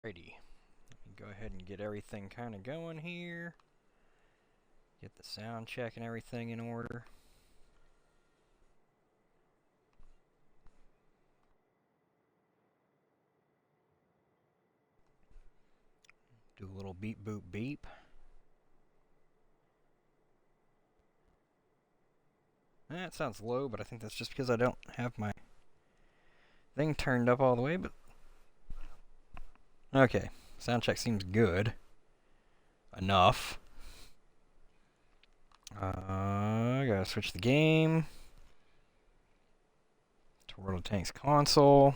Alrighty, let me go ahead and get everything kind of going here. Get the sound check and everything in order. Do a little beep boop beep. That sounds low, but I think that's just because I don't have my thing turned up all the way, but okay, sound check seems good enough. I gotta switch the game to World of Tanks console.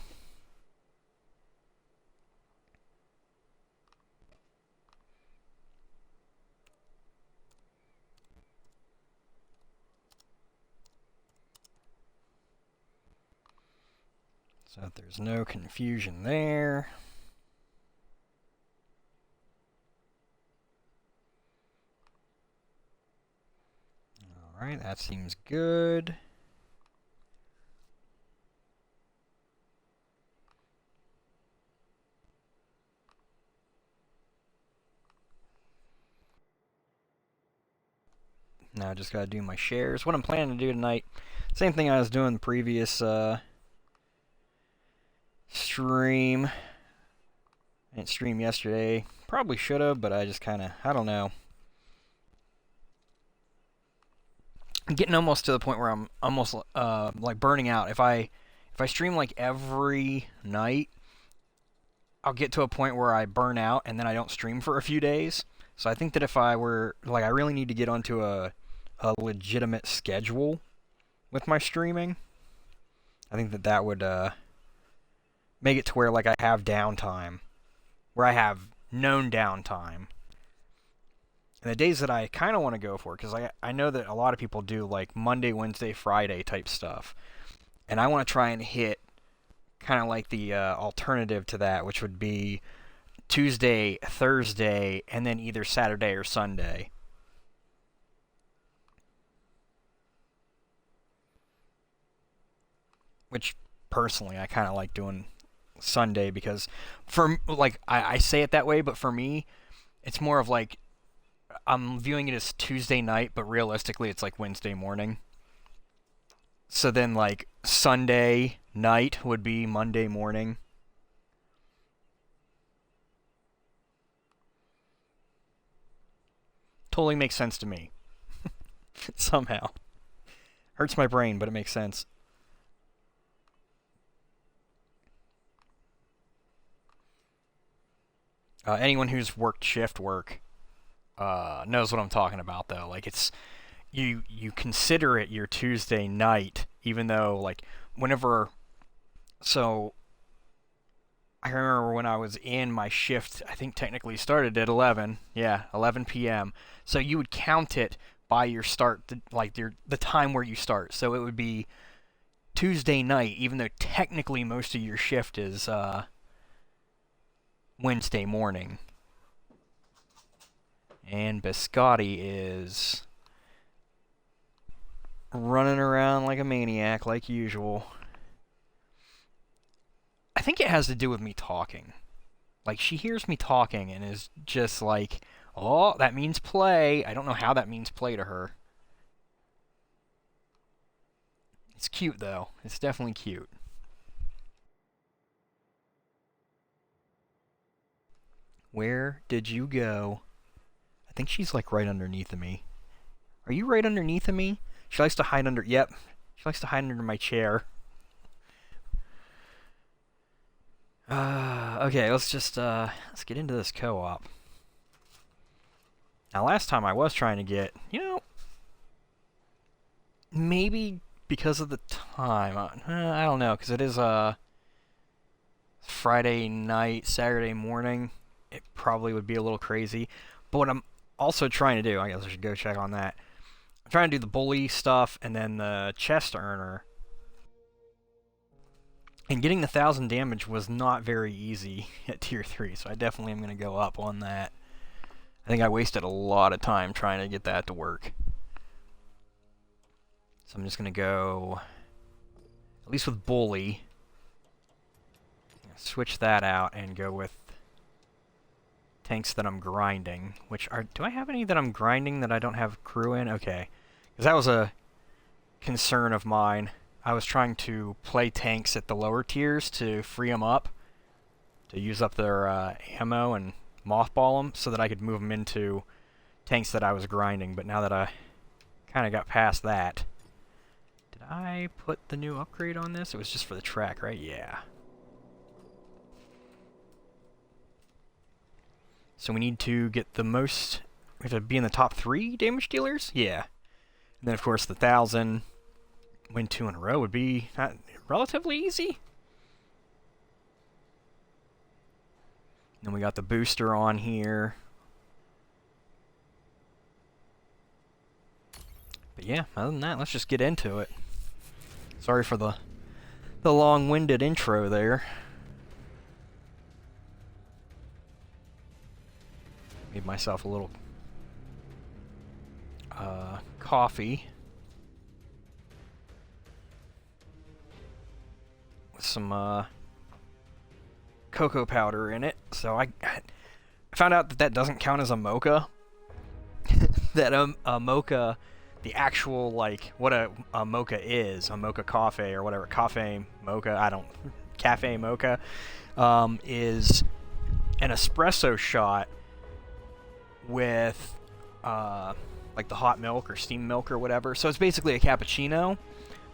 So that there's no confusion there. Alright, that seems good. Now I just gotta do my shares. What I'm planning to do tonight, same thing I was doing the previous stream. I didn't stream yesterday. Probably should have, but I just kind of, I don't know. I'm getting almost to the point where I'm almost like burning out. If I stream like every night, I'll get to a point where I burn out and then I don't stream for a few days. So I think that if I were like, I really need to get onto a legitimate schedule with my streaming. I think that would make it to where like I have downtime, where I have known downtime. And the days that I kind of want to go for, because I know that a lot of people do like Monday, Wednesday, Friday type stuff. And I want to try and hit kind of like the alternative to that, which would be Tuesday, Thursday, and then either Saturday or Sunday. Which, personally, I kind of like doing Sunday because, for like, I say it that way, but for me, it's more of like, I'm viewing it as Tuesday night, but realistically, it's like Wednesday morning. So then, like, Sunday night would be Monday morning. Totally makes sense to me. Somehow. Hurts my brain, but it makes sense. Anyone who's worked shift work knows what I'm talking about, though. Like, it's you consider it your Tuesday night, even though like whenever. So I remember when I was in my shift, I think technically started at 11. Yeah, 11 p.m. So you would count it by your start, like the time where you start. So it would be Tuesday night, even though technically most of your shift is Wednesday morning. And Biscotti is running around like a maniac, like usual. I think it has to do with me talking. Like, she hears me talking and is just like, oh, that means play. I don't know how that means play to her. It's cute, though. It's definitely cute. Where did you go? I think she's like right underneath of me. Are you right underneath of me? She likes to hide under. Yep. She likes to hide under my chair. Okay, let's get into this co-op. Now, last time I was trying to get, maybe because of the time. I don't know, because it is Friday night, Saturday morning. It probably would be a little crazy. But what I'm also trying to do, I guess I should go check on that. I'm trying to do the bully stuff and then the chest earner. And getting the 1,000 damage was not very easy at tier 3, so I definitely am going to go up on that. I think I wasted a lot of time trying to get that to work. So I'm just going to go, at least with bully, switch that out and go with tanks that I'm grinding, which are... Do I have any that I'm grinding that I don't have crew in? Okay. Because that was a concern of mine. I was trying to play tanks at the lower tiers to free them up, to use up their ammo and mothball them so that I could move them into tanks that I was grinding. But now that I kind of got past that... Did I put the new upgrade on this? It was just for the track, right? Yeah. So we need to get the most... We have to be in the top 3 damage dealers? Yeah. And then, of course, the 1,000... Win 2 in a row would be relatively easy. Then we got the booster on here. But yeah, other than that, let's just get into it. Sorry for the long-winded intro there. Made myself a little coffee. With some cocoa powder in it. So I found out that that doesn't count as a mocha. That a mocha, the actual, like, what a mocha is, a mocha coffee or whatever, cafe mocha, cafe mocha, is an espresso shot with, like the hot milk or steamed milk or whatever. So it's basically a cappuccino,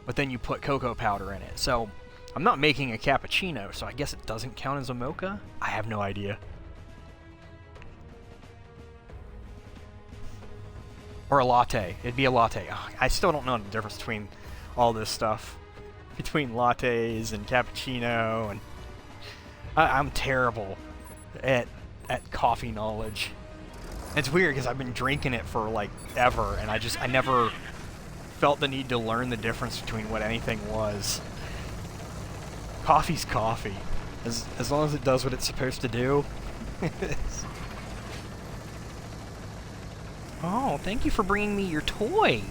but then you put cocoa powder in it. So I'm not making a cappuccino, so I guess it doesn't count as a mocha? I have no idea. Or a latte. It'd be a latte. Oh, I still don't know the difference between all this stuff. Between lattes and cappuccino, and... I'm terrible at coffee knowledge. It's weird, because I've been drinking it for, like, ever, and I never felt the need to learn the difference between what anything was. Coffee's coffee. As long as it does what it's supposed to do. Oh, thank you for bringing me your toy.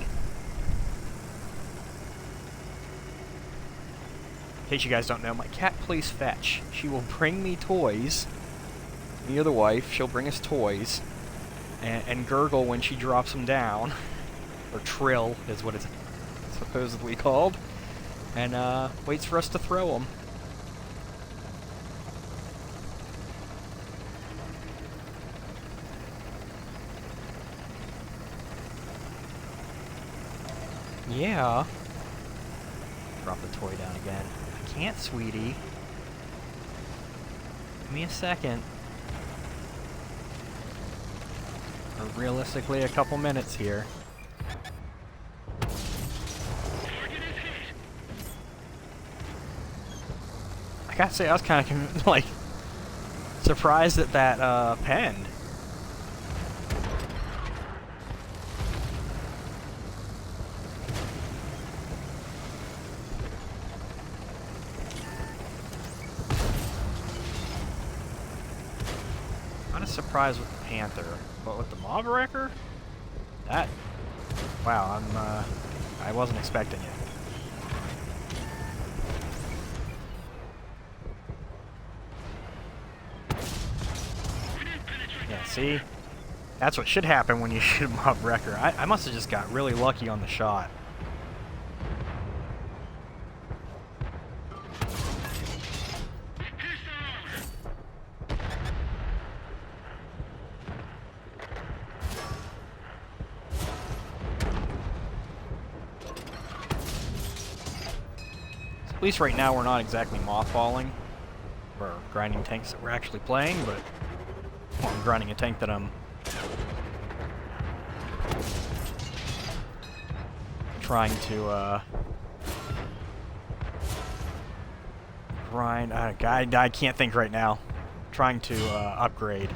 In case you guys don't know, my cat plays fetch. She will bring me toys. Me or the wife, she'll bring us toys. And gurgle when she drops them down. Or trill is what it's supposedly called. And waits for us to throw them. Yeah. Drop the toy down again. I can't, sweetie. Give me a second. Or realistically, a couple minutes here. I gotta say, I was kind of, like, surprised at that, pen. Surprised with the Panther, but with the Mob Wrecker? That... Wow, I wasn't expecting it. Yeah, see? That's what should happen when you shoot a Mob Wrecker. I must have just got really lucky on the shot. At least right now we're not exactly mothballing. We're grinding tanks that we're actually playing, but well, I'm grinding a tank that I'm trying to grind. I can't think right now. Trying to upgrade.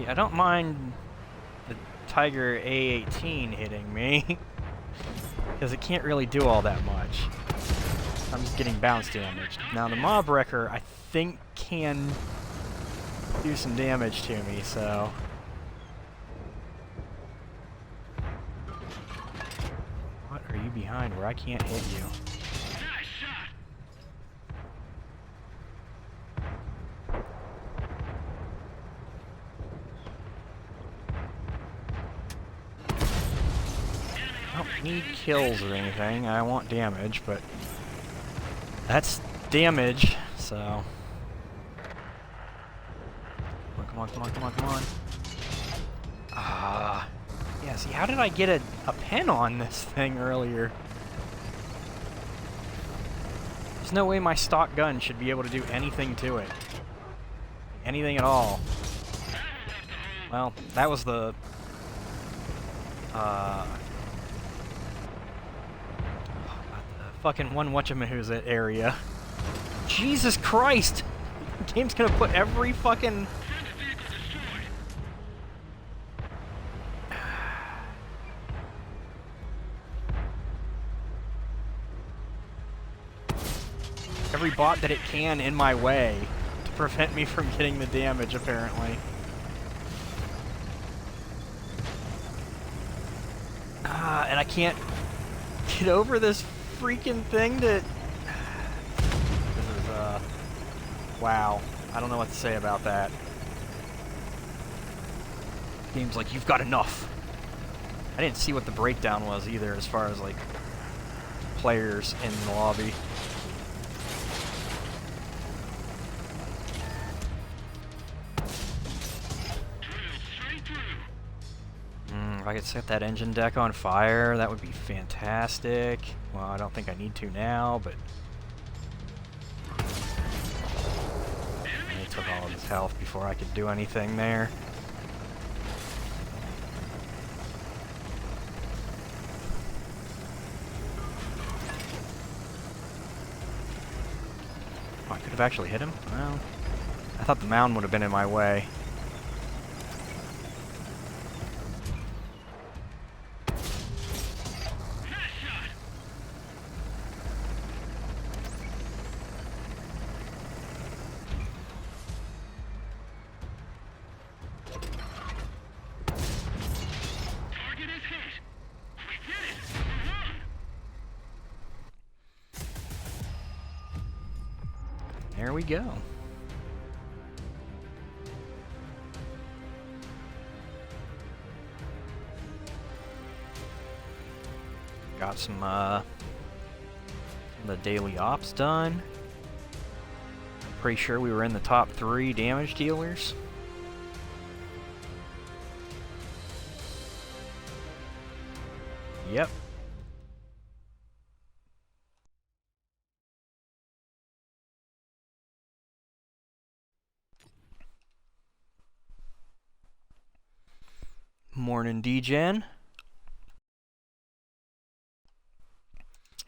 I don't mind the Tiger A18 hitting me, because it can't really do all that much. I'm just getting bounce damage. Now the Mob Wrecker, I think, can do some damage to me, so... What are you behind where I can't hit you? I don't need kills or anything. I want damage, but that's damage, so... Come on, come on, come on, come on. Ah. Yeah, see, how did I get a pen on this thing earlier? There's no way my stock gun should be able to do anything to it. Anything at all. Well, that was the... fucking one whatchamahoo's area. Jesus Christ! The game's gonna put every fucking... every bot that it can in my way to prevent me from getting the damage, apparently. And I can't get over this freaking thing that... This is, wow. I don't know what to say about that. Game's like, you've got enough. I didn't see what the breakdown was either, as far as, like, players in the lobby. If I could set that engine deck on fire, that would be fantastic. Well, I don't think I need to now, but... He took all of his health before I could do anything there. Oh, I could have actually hit him? Well, I thought the mound would have been in my way. There we go. Got some of the daily ops done. Pretty sure we were in the top 3 damage dealers. Yep. Morning, D-Gen.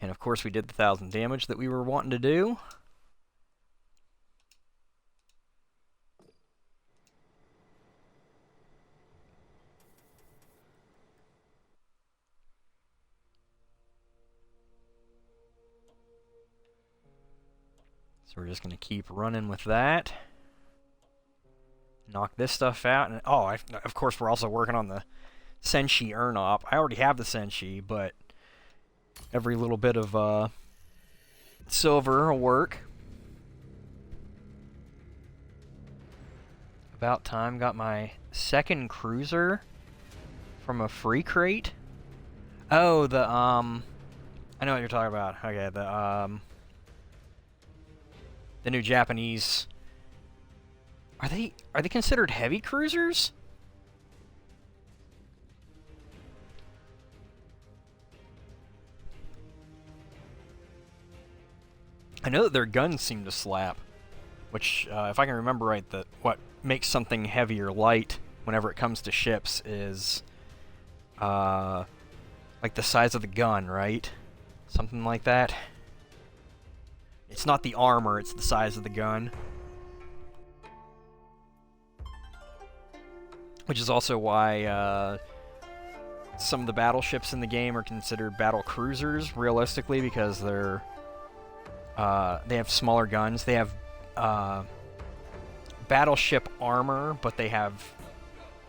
And of course we did the 1,000 damage that we were wanting to do. So we're just going to keep running with that. Knock this stuff out. And oh, of course we're also working on the Senshi Urnop. I already have the Senshi, but every little bit of silver will work. About time. Got my second cruiser from a free crate. Oh, the I know what you're talking about. Okay, the new Japanese. Are they considered heavy cruisers? I know that their guns seem to slap, which, if I can remember right, what makes something heavy or light whenever it comes to ships is, like the size of the gun, right? Something like that. It's not the armor, it's the size of the gun. Which is also why some of the battleships in the game are considered battle cruisers, realistically, because they have smaller guns. They have battleship armor, but they have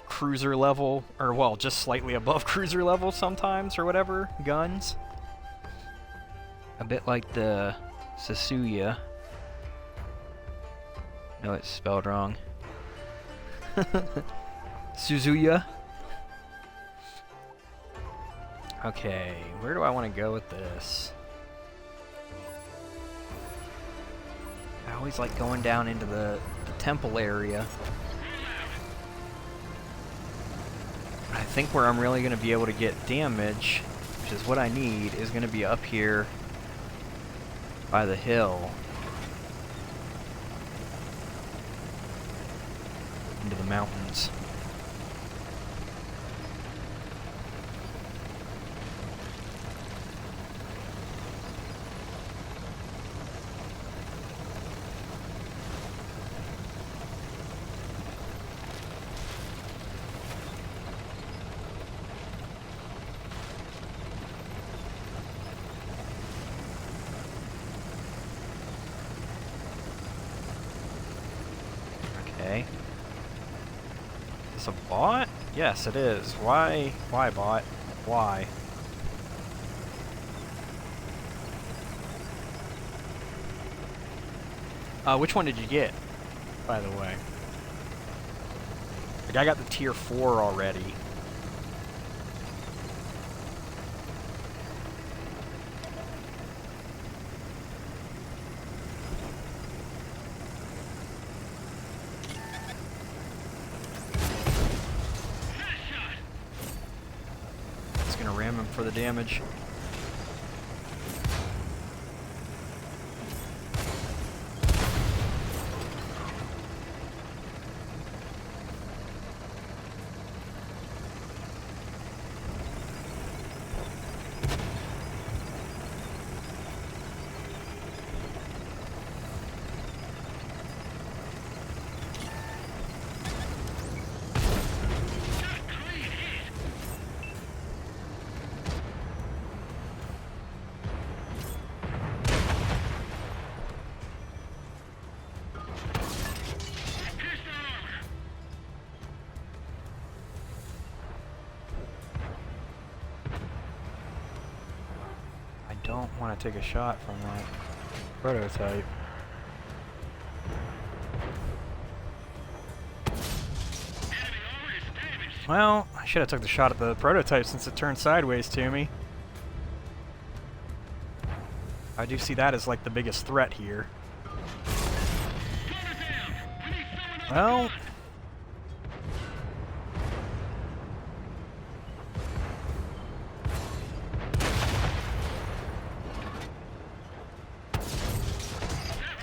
cruiser level, or well, just slightly above cruiser level sometimes, or whatever, guns. A bit like the Sasuya. No, it's spelled wrong. Suzuya. Okay, where do I want to go with this? I always like going down into the temple area. I think where I'm really going to be able to get damage, which is what I need, is going to be up here by the hill. Into the mountains. Okay. Is this a bot? Yes, it is. Why bot? Why? Which one did you get, by the way? Like, I got the tier 4 already. Ram him for the damage. Don't want to take a shot from that prototype. Well, I should have took the shot at the prototype since it turned sideways to me. I do see that as like the biggest threat here. Well,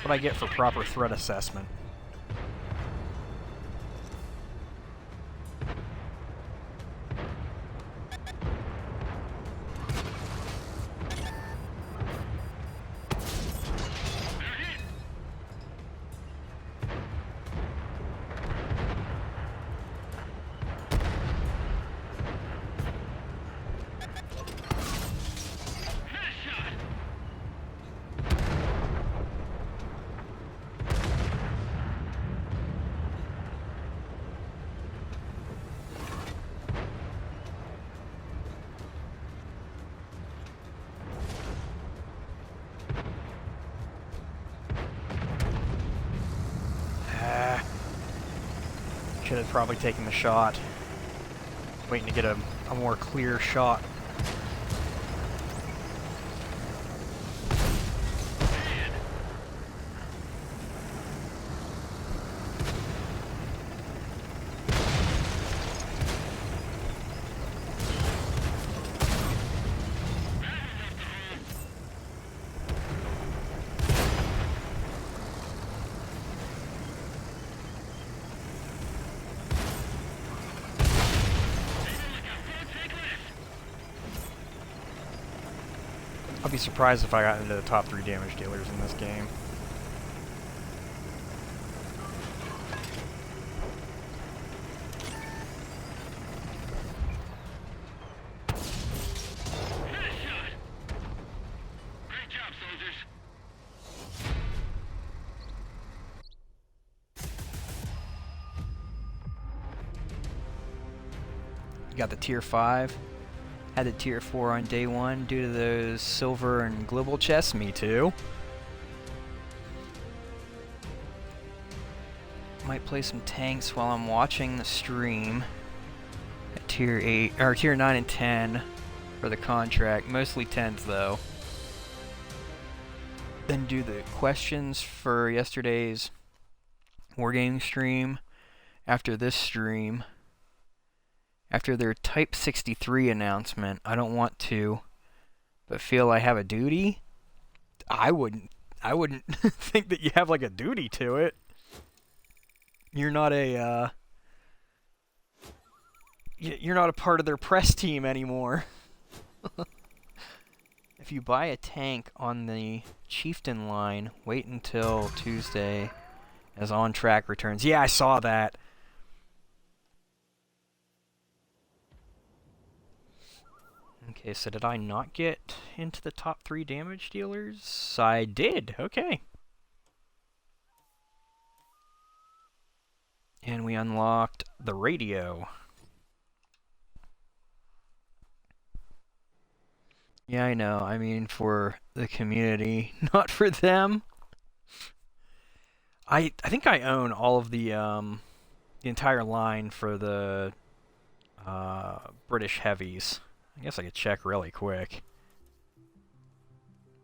what I get for proper threat assessment. Should have probably taken the shot. Waiting to get a more clear shot. I'll be surprised if I got into the top 3 damage dealers in this game. got the tier 5. Had the tier 4 on day 1 due to those silver and global chests. Me too. Might play some tanks while I'm watching the stream at tier 8 or tier 9 and 10 for the contract. Mostly 10s though. Then do the questions for yesterday's Wargaming stream. After this stream, after their Type 63 announcement, I don't want to, but feel I have a duty. I wouldn't think that you have like a duty to it. You're not a you're not a part of their press team anymore. If you buy a tank on the Chieftain line, wait until Tuesday as on track returns. Yeah, I saw that. Okay, so did I not get into the top 3 damage dealers? I did. Okay. And we unlocked the radio. Yeah, I know. I mean, for the community, not for them. I think I own all of the entire line for the British heavies. I guess I could check really quick.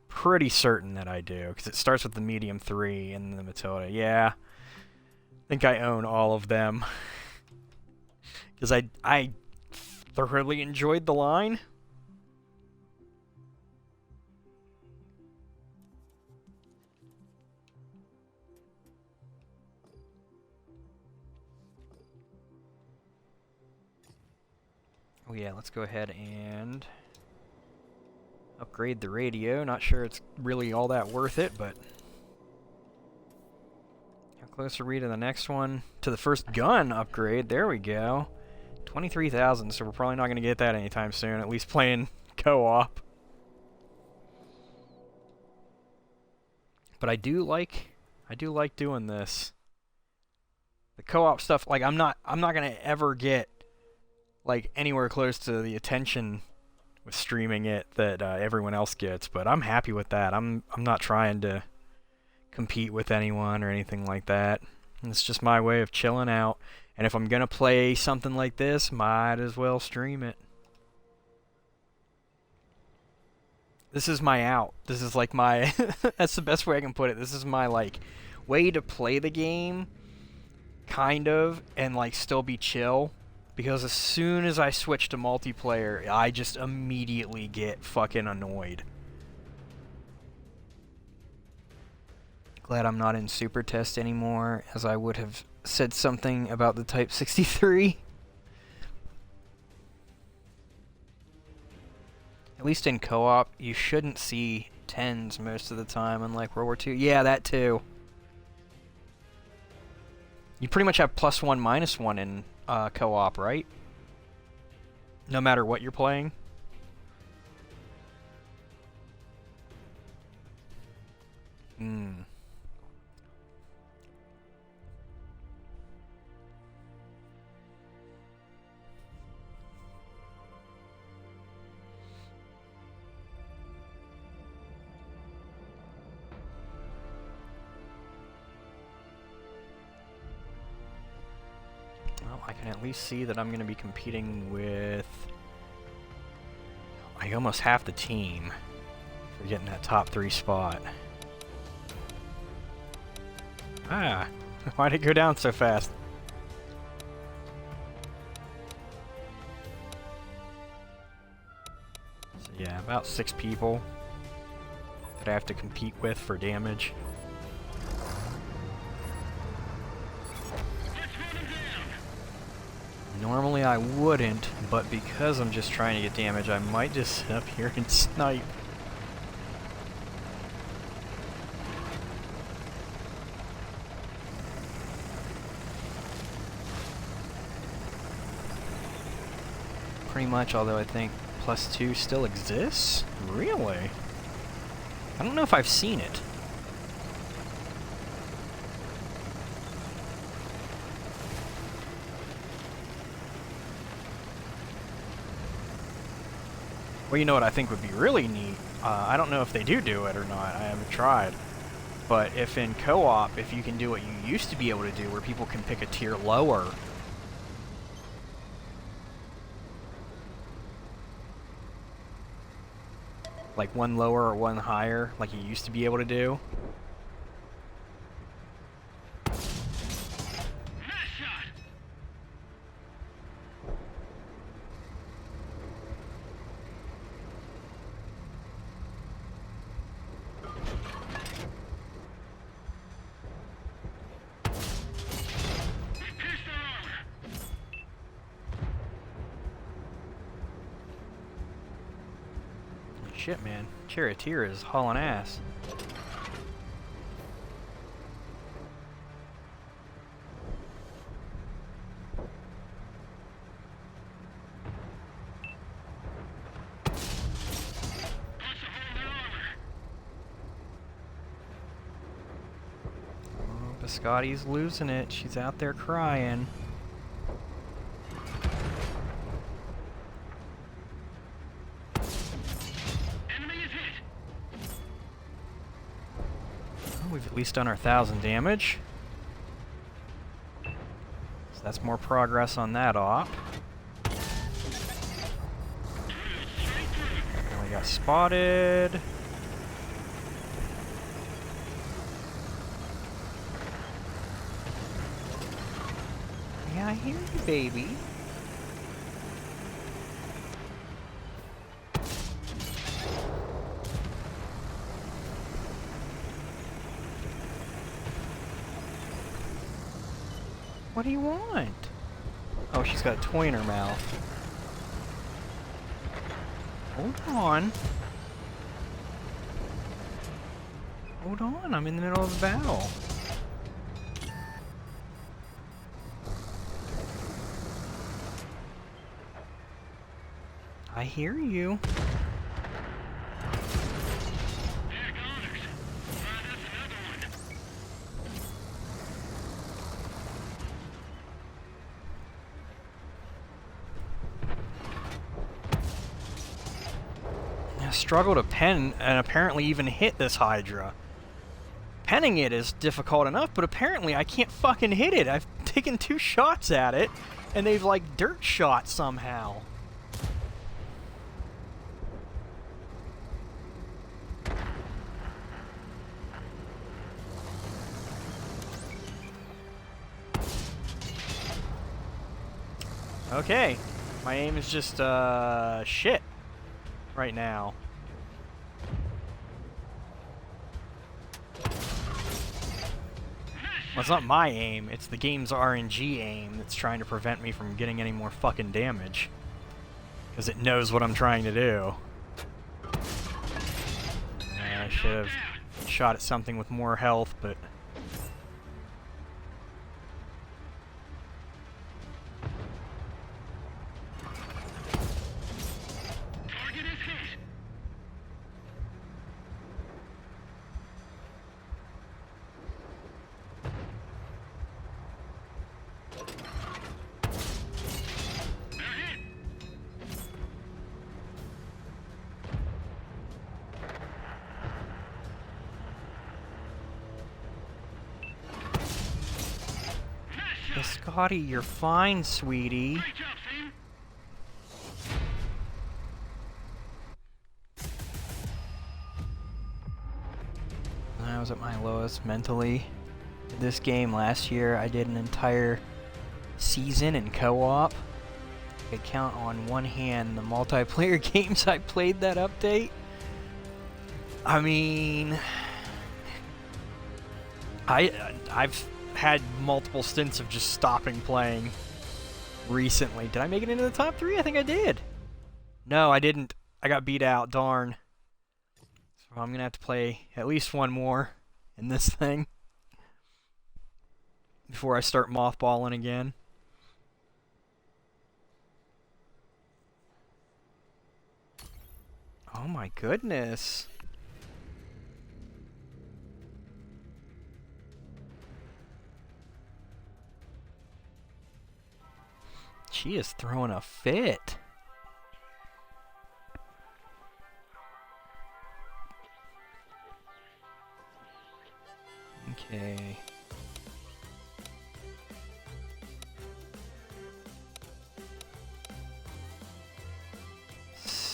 Pretty certain that I do, because it starts with the medium 3 and the Matilda. Yeah. I think I own all of them. Because I thoroughly enjoyed the line. Oh yeah, let's go ahead and upgrade the radio. Not sure it's really all that worth it, but how close are we to the next one? To the first gun upgrade. There we go. 23,000, so we're probably not going to get that anytime soon, at least playing co-op. But I do like doing this. The co-op stuff, like I'm not going to ever get like anywhere close to the attention with streaming it that everyone else gets, but I'm happy with that. I'm not trying to compete with anyone or anything like that. It's just my way of chilling out. And if I'm gonna play something like this, might as well stream it. This is my out. This is like my that's the best way I can put it. This is my like way to play the game kind of and like still be chill. Because as soon as I switch to multiplayer, I just immediately get fucking annoyed. Glad I'm not in Super Test anymore, as I would have said something about the Type 63. At least in co-op, you shouldn't see 10s most of the time, unlike World War II. Yeah, that too. You pretty much have +1, -1 in co-op, right? No matter what you're playing. I can at least see that I'm going to be competing with like almost half the team for getting that top 3 spot. Ah, why'd it go down so fast? So yeah, about 6 people that I have to compete with for damage. Normally I wouldn't, but because I'm just trying to get damage, I might just sit up here and snipe. Pretty much, although I think +2 still exists? Really? I don't know if I've seen it. Well, you know what I think would be really neat? I don't know if they do it or not. I haven't tried. But if in co-op, if you can do what you used to be able to do, where people can pick a tier lower. Like one lower or one higher, like you used to be able to do. Shit, man. Charioteer is hauling ass. Oh, Biscotti's losing it. She's out there crying. We've at least done our 1,000 damage. So that's more progress on that op. And we got spotted. Yeah, I hear you, baby. What do you want? Oh, she's got a toy in her mouth. Hold on. Hold on, I'm in the middle of a battle. I hear you. Struggle to pen and apparently even hit this Hydra. Penning it is difficult enough, but apparently I can't fucking hit it. I've taken 2 shots at it, and they've like dirt shot somehow. Okay, my aim is just shit right now. Well, it's not my aim, it's the game's RNG aim that's trying to prevent me from getting any more fucking damage. Because it knows what I'm trying to do. I should have shot at something with more health, but... Scotty, you're fine, sweetie. I was at my lowest mentally. This game last year, I did an entire season in co-op. I could count on one hand the multiplayer games I played that update. I mean, I've had multiple stints of just stopping playing recently. Did I make it into the top 3? I think I did. No, I didn't. I got beat out, darn. So I'm gonna have to play at least one more in this thing before I start mothballing again. Oh my goodness. She is throwing a fit.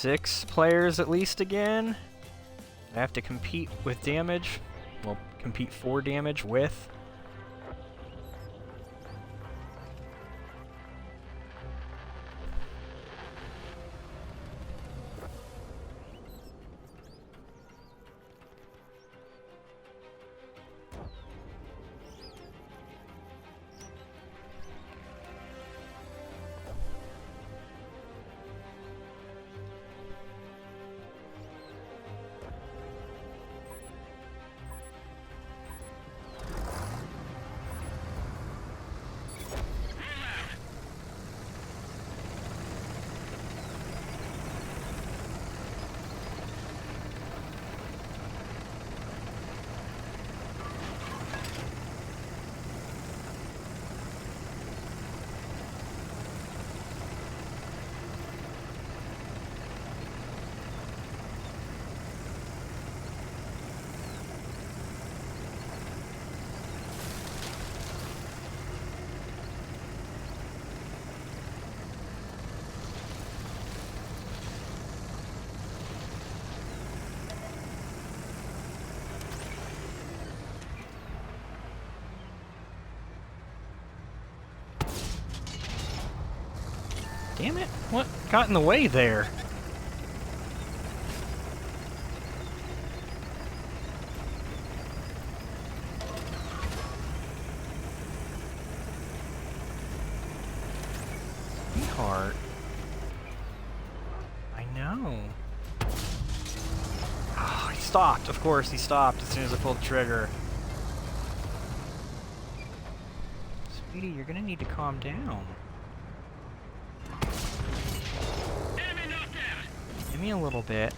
6 players at least again. I have to compete with damage. Well, compete for damage with. Damn it, what got in the way there? Sweetheart. I know. Oh, he stopped, of course, he stopped as soon as I pulled the trigger. Sweetie, you're gonna need to calm down. Give me a little bit.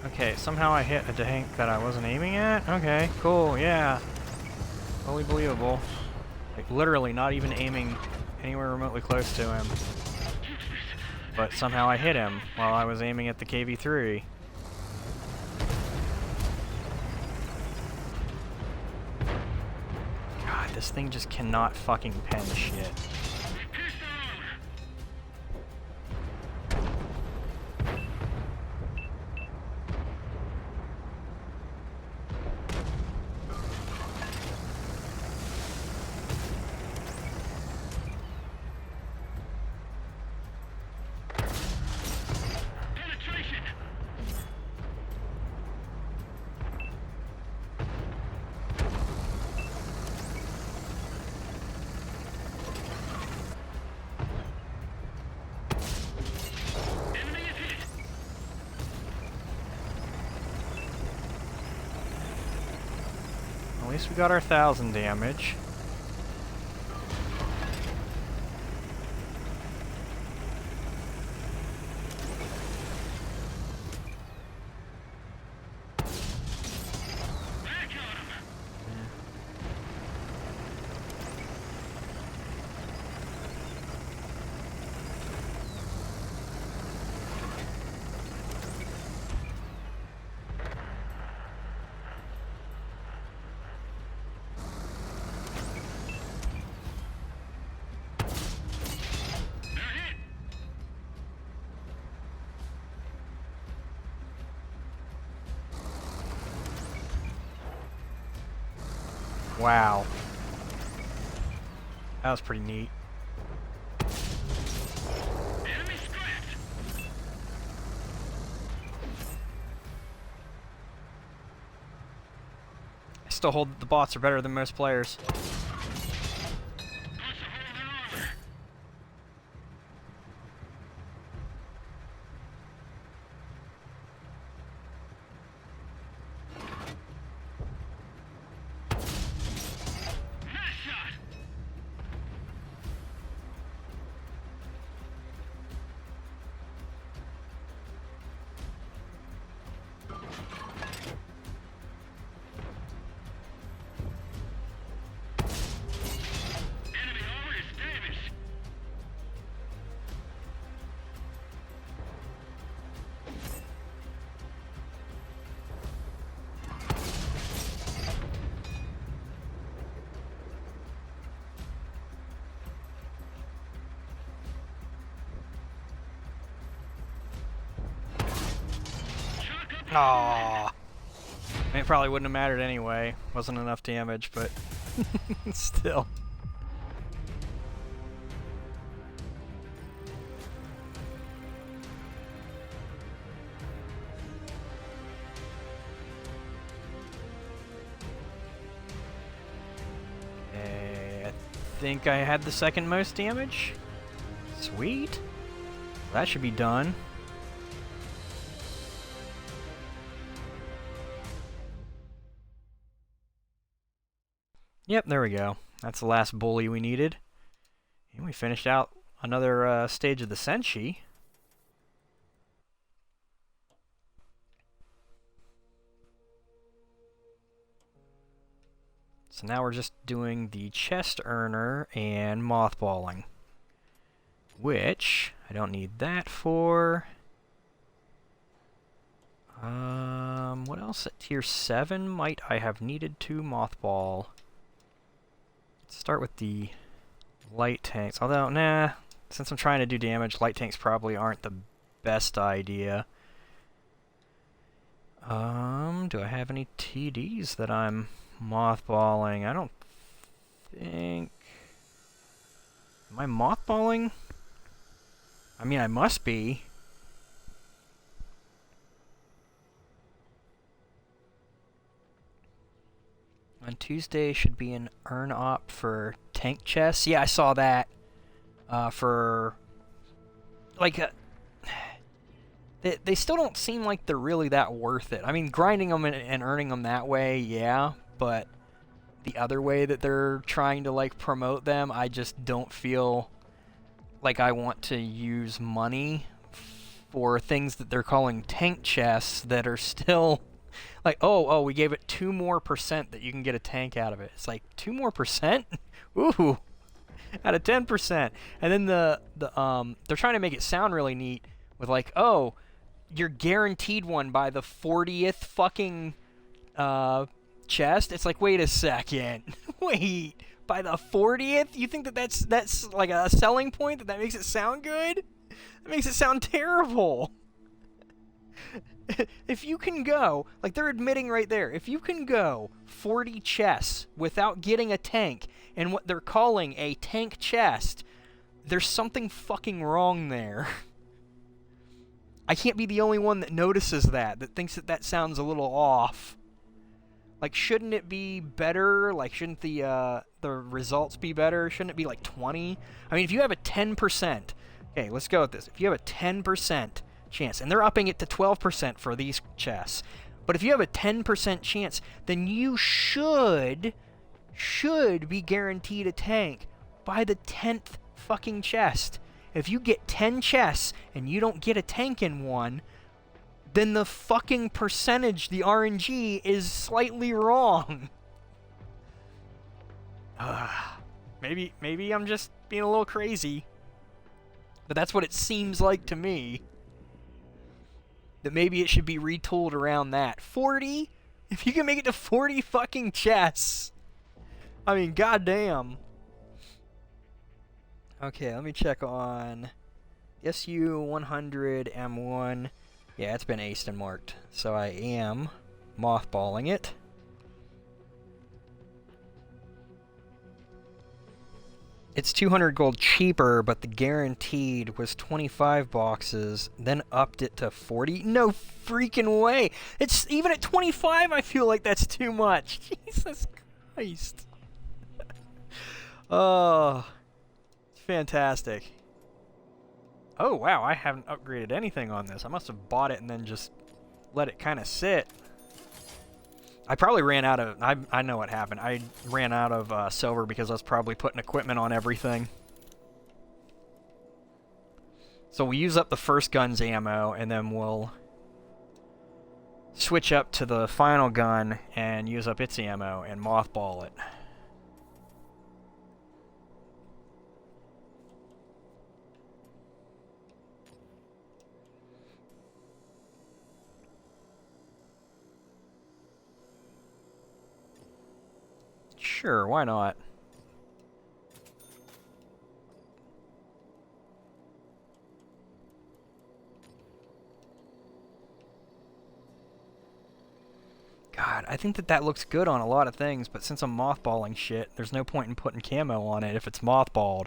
Okay, somehow I hit a tank that I wasn't aiming at? Okay, cool, yeah. Totally believable. Like, literally not even aiming anywhere remotely close to him. But somehow I hit him while I was aiming at the KV-3. God, this thing just cannot fucking pen shit. At least we got our 1,000 damage. Wow. That was pretty neat. I still hold that the bots are better than most players. Aww. It probably wouldn't have mattered anyway. Wasn't enough damage, but still. I think I had the second most damage. Sweet. That should be done. Yep, there we go. That's the last bully we needed. And we finished out another stage of the Senshi. So now we're just doing the chest earner and mothballing. Which I don't need that for. What else at tier 7 might I have needed to mothball? Let's start with the light tanks. Although, nah, since I'm trying to do damage, light tanks probably aren't the best idea. Do I have any TDs that I'm mothballing? I don't think... Am I mothballing? I mean, I must be. On Tuesday should be an earn op for tank chests. Yeah, I saw that. For... Like, they still don't seem like they're really that worth it. I mean, grinding them and earning them that way, yeah, but the other way that they're trying to, like, promote them, I just don't feel like I want to use money for things that they're calling tank chests that are still... Like, oh, we gave it 2% more that you can get a tank out of it. It's like, 2% more? Ooh, out of 10%. And then they're trying to make it sound really neat with like, oh, you're guaranteed one by the 40th fucking chest. It's like, wait a second. Wait, by the 40th? You think that's like a selling point? That makes it sound good? That makes it sound terrible. If you can go, like they're admitting right there, if you can go 40 chests without getting a tank and what they're calling a tank chest, there's something fucking wrong there. I can't be the only one that notices that thinks that sounds a little off. Like, shouldn't it be better? Like, shouldn't the results be better? Shouldn't it be like 20? I mean, if you have a 10%, okay, let's go with this. If you have a 10% chance, and they're upping it to 12% for these chests, but if you have a 10% chance, then you should be guaranteed a tank by the 10th fucking chest. If you get 10 chests and you don't get a tank in one, then the fucking percentage, the RNG, is slightly wrong. Maybe I'm just being a little crazy, but that's what it seems like to me. That maybe it should be retooled around that. 40? If you can make it to 40 fucking chests. I mean, goddamn. Okay, let me check on SU 100 M1. Yeah, it's been aced and marked. So I am mothballing it. It's 200 gold cheaper, but the guaranteed was 25 boxes, then upped it to 40. No freaking way! It's even at 25, I feel like that's too much. Jesus Christ. Oh, it's fantastic. Oh, wow, I haven't upgraded anything on this. I must have bought it and then just let it kind of sit. I probably ran out of... I know what happened. I ran out of silver because I was probably putting equipment on everything. So we use up the first gun's ammo, and then we'll switch up to the final gun and use up its ammo and mothball it. Sure, why not? God, I think that that looks good on a lot of things, but since I'm mothballing shit, there's no point in putting camo on it if it's mothballed.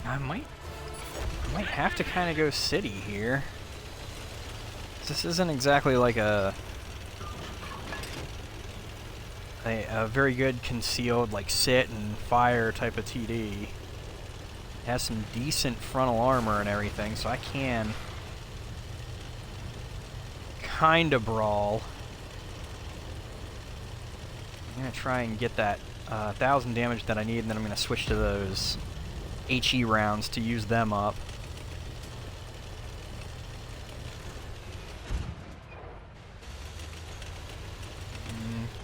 I might have to kind of go city here. This isn't exactly like a very good concealed, like, sit and fire type of TD. It has some decent frontal armor and everything, so I can kind of brawl. I'm going to try and get that 1,000 damage that I need, and then I'm going to switch to those HE rounds to use them up.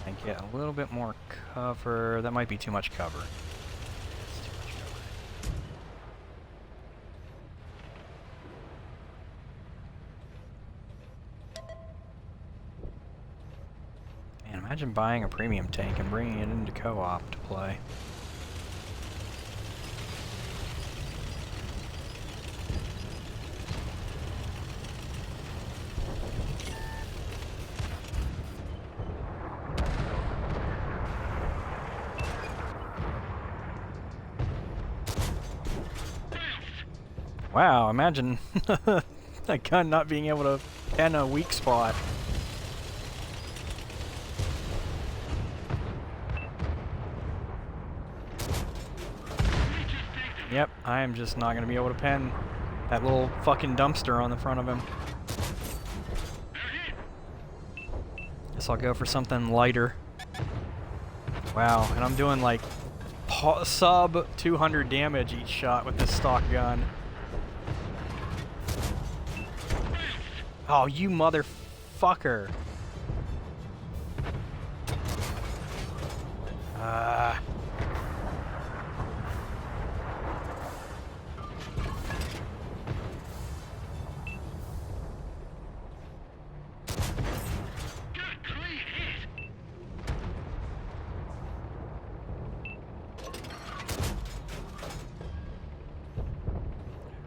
I get a little bit more cover. That might be too much cover. That's too much cover. Man, imagine buying a premium tank and bringing it into co-op to play. Wow, imagine that gun not being able to pen a weak spot. Yep, I am just not going to be able to pen that little fucking dumpster on the front of him. Guess I'll go for something lighter. Wow, and I'm doing like sub 200 damage each shot with this stock gun. Oh, you motherfucker.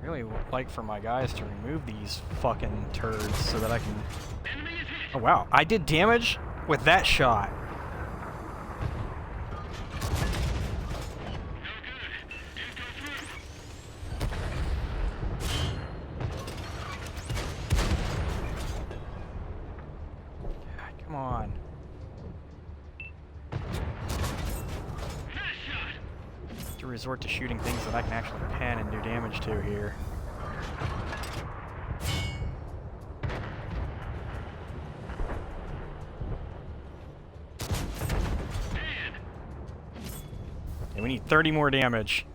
Really would like for my guys to remove these fucking turds so that I can... Oh wow, I did damage with that shot. God, come on. To resort to shooting things that I can actually pen and do damage to here. And we need 30 more damage.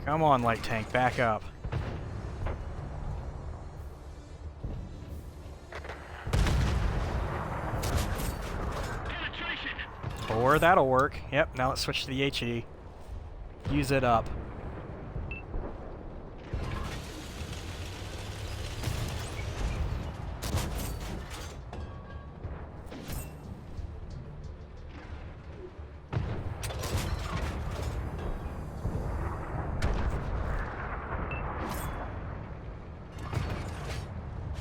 Come on, light tank, back up. Or that'll work. Yep, now let's switch to the HE. Use it up.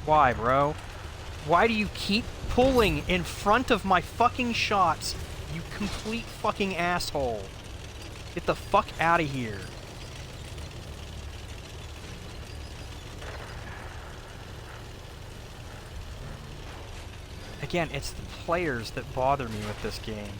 Why, bro? Why do you keep pulling in front of my fucking shots, you complete fucking asshole? Get the fuck out of here. Again, it's the players that bother me with this game.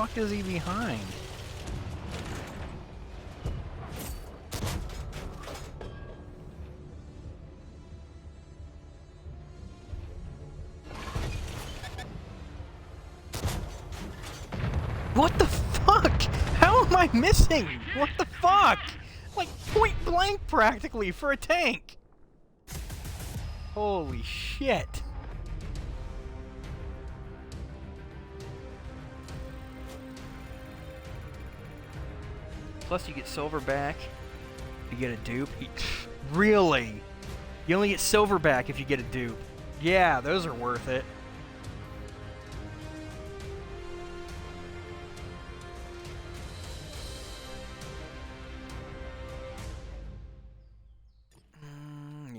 fuck is he behind? What the fuck? How am I missing? What the fuck? Like point blank practically for a tank. Holy shit. Plus you get silver back if you get a dupe. Really? You only get silver back if you get a dupe. Yeah, those are worth it.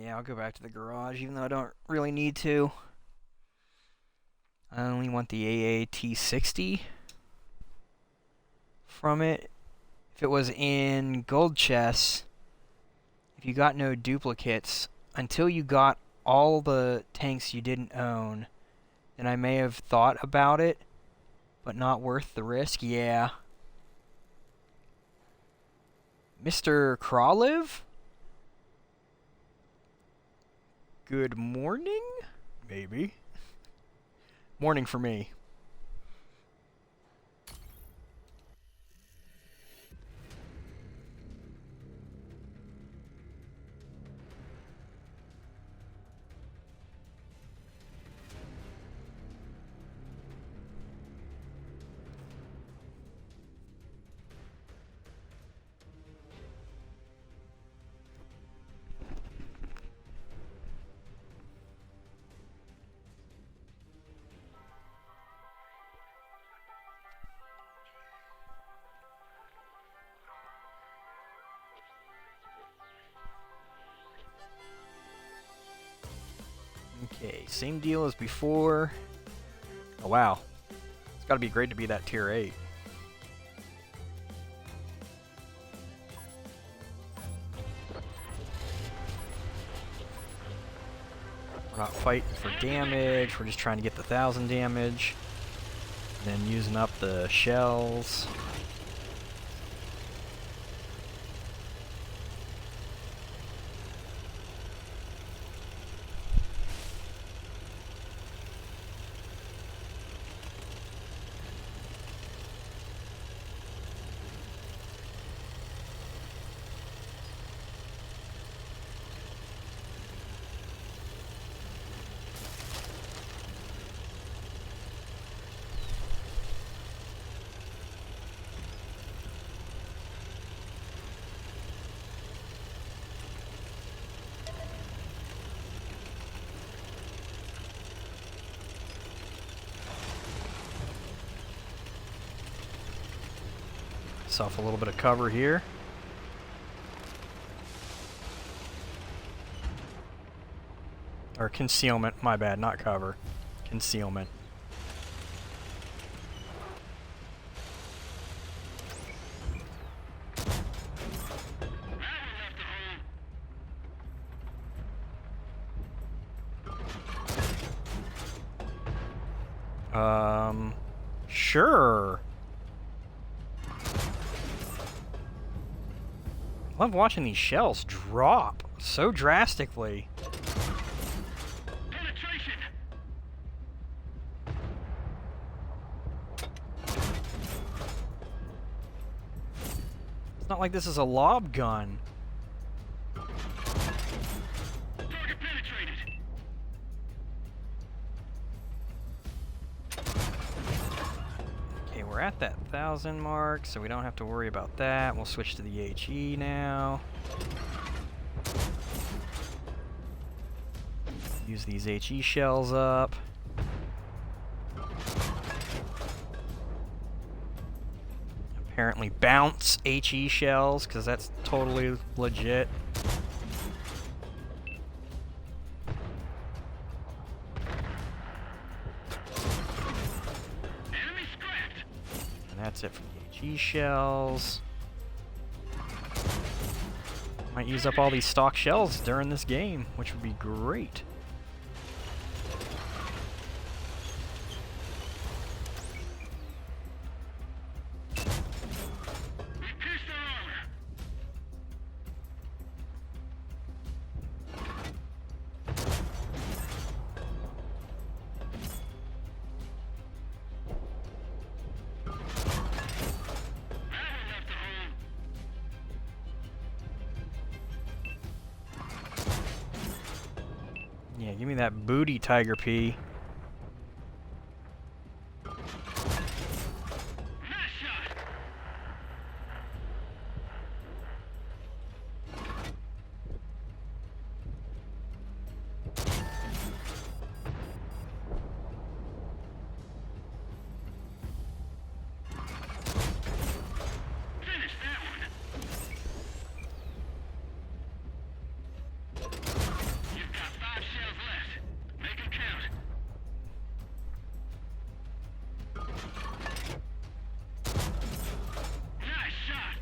Yeah, I'll go back to the garage, even though I don't really need to. I only want the AAT60 from it. If it was in gold chests, if you got no duplicates, until you got all the tanks you didn't own, then I may have thought about it, but not worth the risk, yeah. Mr. Crawliv? Good morning? Maybe. Morning for me. Okay, same deal as before. Oh wow. It's gotta be great to be that tier 8. We're not fighting for damage, we're just trying to get the 1,000 damage. And then using up the shells. Off a little bit of cover here. Or concealment, my bad, not cover. Concealment. Sure. I love watching these shells drop so drastically. Penetration. It's not like this is a lob gun. Target penetrated. Okay, we're at that 1,000 mark, so we don't have to worry about that. We'll switch to the HE now. Use these HE shells up. Apparently bounce HE shells, because that's totally legit. Enemy scrapped. And that's it for the HE shells. Might use up all these stock shells during this game, which would be great. Yeah, give me that booty, Tiger P. Nice shot. Finish that one. You've got 5 shells left. Make 'em count. Nice shot.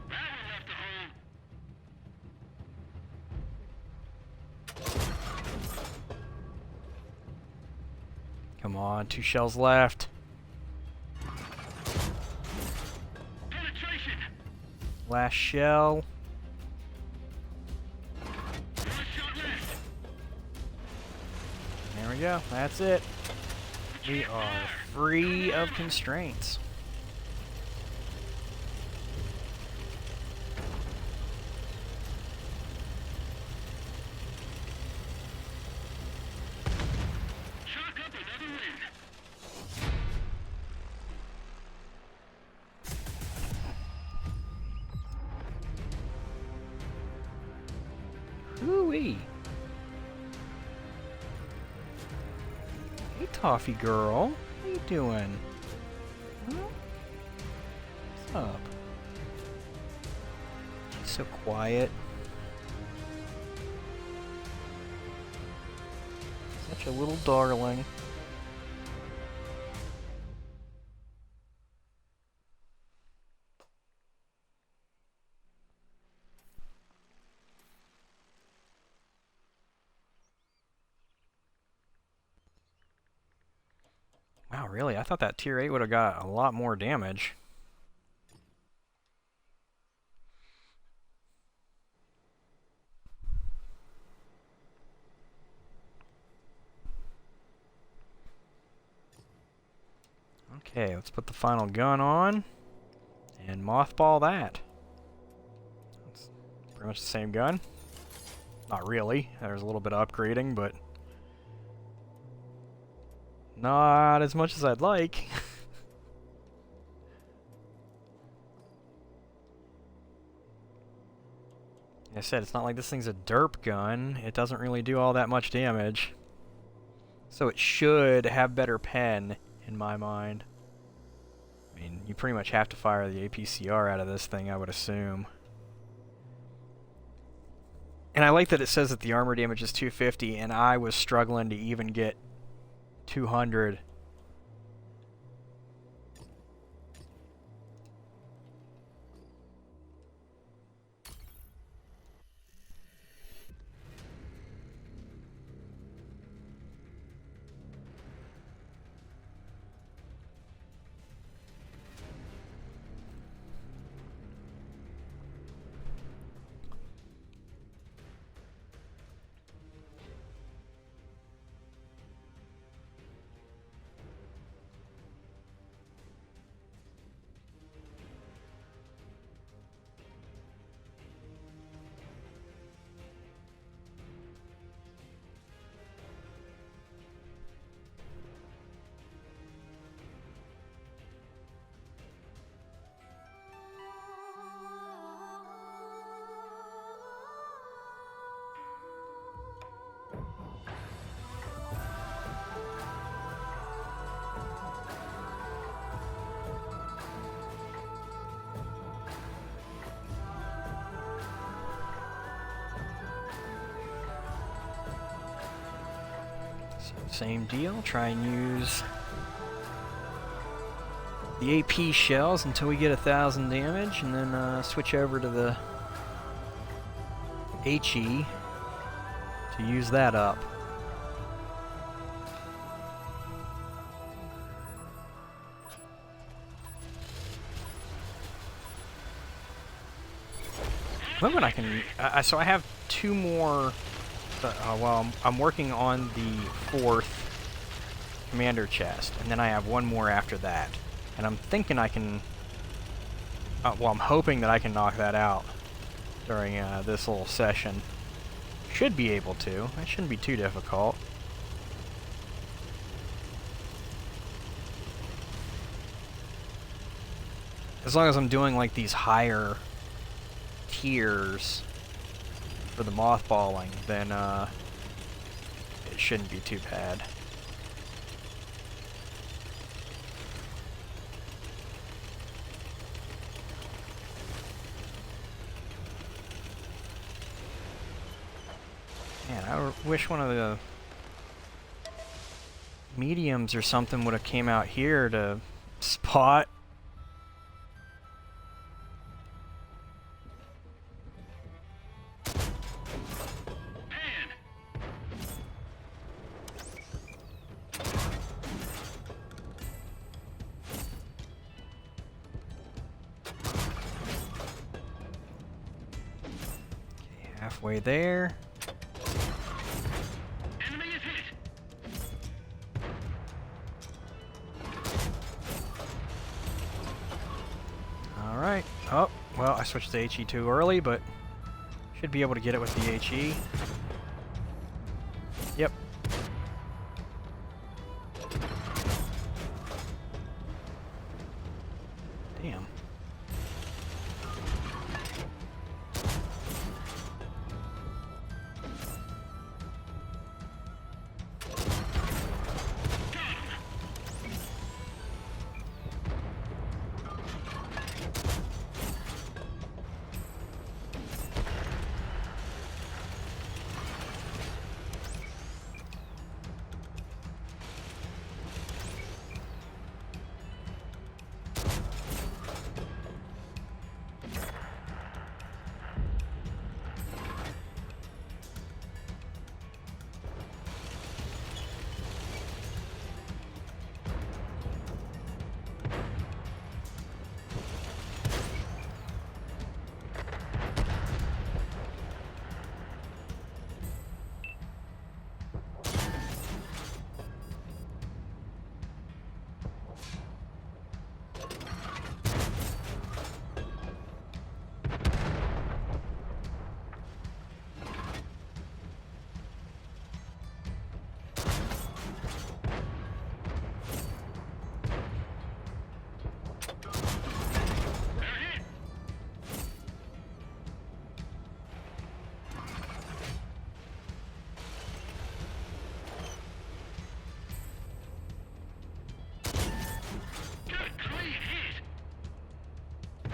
That one left the hole. Come on, 2 shells left. Penetration. Last shell. 1 shot left. There we go. That's it. We are free of constraints. Chalk up another win. Hoo-wee. Hey, Toffee girl. How you doing? Huh? What's up? She's so quiet. Such a little darling. Wow, really? I thought that tier 8 would have got a lot more damage. Okay, let's put the final gun on and mothball that. It's pretty much the same gun. Not really. There's a little bit of upgrading, but not as much as I'd like. Like I said, it's not like this thing's a derp gun. It doesn't really do all that much damage. So it should have better pen, in my mind. I mean, you pretty much have to fire the APCR out of this thing, I would assume. And I like that it says that the armor damage is 250, and I was struggling to even get 200. Same deal, try and use the AP shells until we get 1,000 damage, and then switch over to the HE to use that up. But when I can, so I have 2 more. Well, I'm working on the 4th commander chest, and then I have one more after that. And I'm thinking I can... well, I'm hoping that I can knock that out during this little session. Should be able to. It shouldn't be too difficult. As long as I'm doing like these higher tiers for the mothballing, then it shouldn't be too bad. Man, I wish one of the mediums or something would have came out here to spot. Okay, halfway there. Enemy is hit. Alright. Oh, well, I switched to HE too early, but should be able to get it with the HE. Yep. Damn.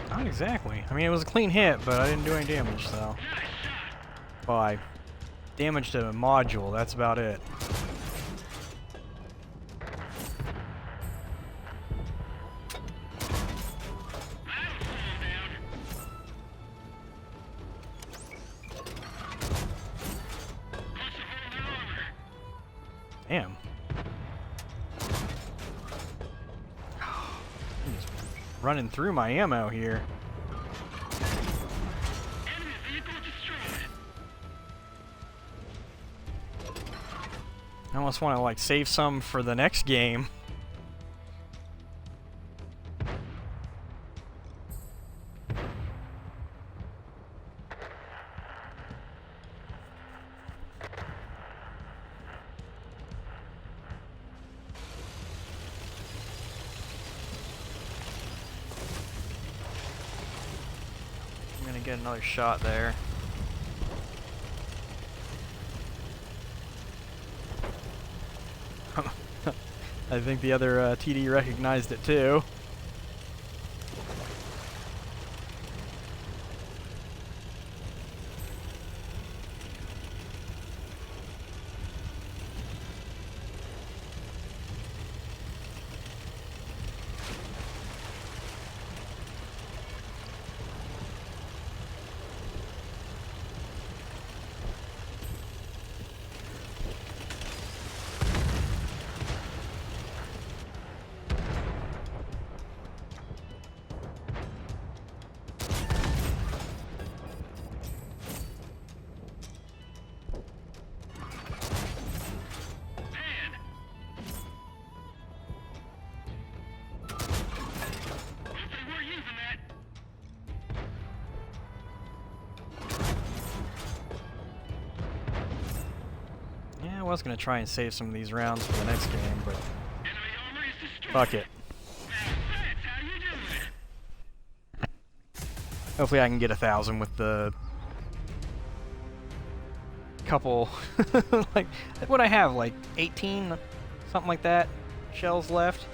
Not exactly. I mean, it was a clean hit, but I didn't do any damage, so... Well, I damaged a module, that's about it. Damn. I'm just running through my ammo here. Enemy vehicle destroyed. I almost want to, like, save some for the next game. I'm gonna get another shot there. I think the other TD recognized it too. was gonna try and save some of these rounds for the next game, but Enemy armor is destroyed. fuck it. That's how you do it. Hopefully I can get 1,000 with the couple, like, what I have, like 18, something like that, shells left.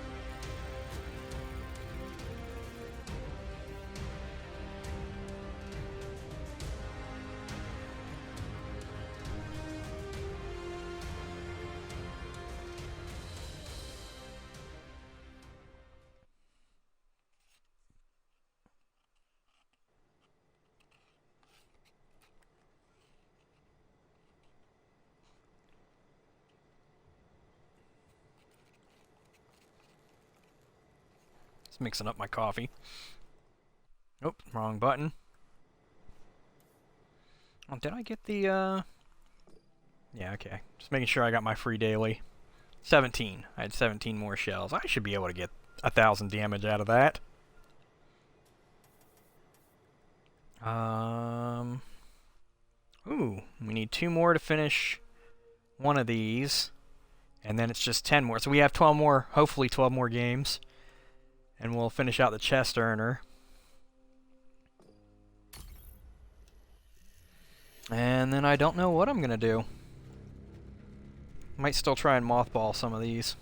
Just mixing up my coffee. Oh, wrong button. Oh, did I get the, yeah, okay. Just making sure I got my free daily. 17. I had 17 more shells. I should be able to get 1,000 damage out of that. Ooh, we need 2 more to finish one of these. And then it's just 10 more. So we have 12 more, hopefully 12 more games. And we'll finish out the chest earner. And then I don't know what I'm going to do. Might still try and mothball some of these.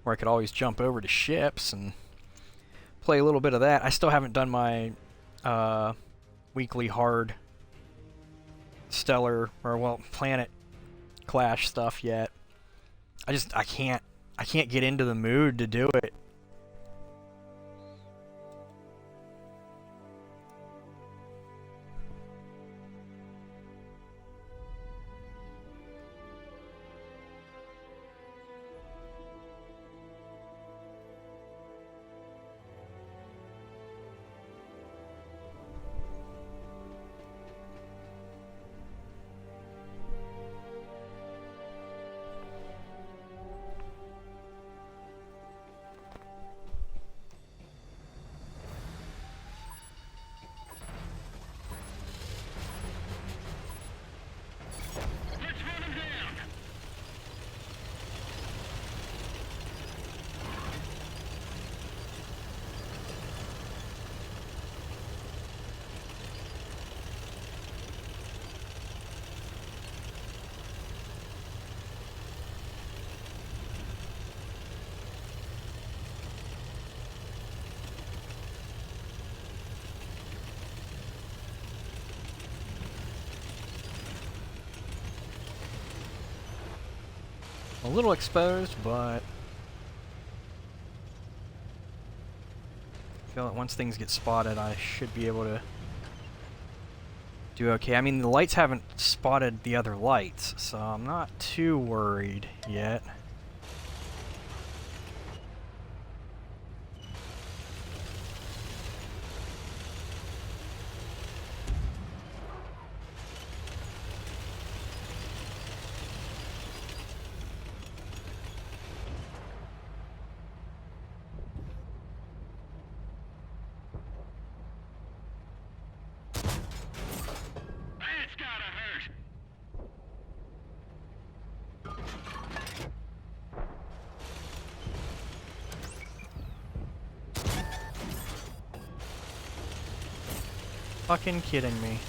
Or I could always jump over to ships and play a little bit of that. I still haven't done my weekly hard stellar, or well, planet clash stuff yet. I can't get into the mood to do it. Let's run him down. A little exposed, but I feel like once things get spotted, I should be able to do okay. I mean, the lights haven't spotted the other lights, so I'm not too worried yet. That's gotta hurt. Fucking kidding me.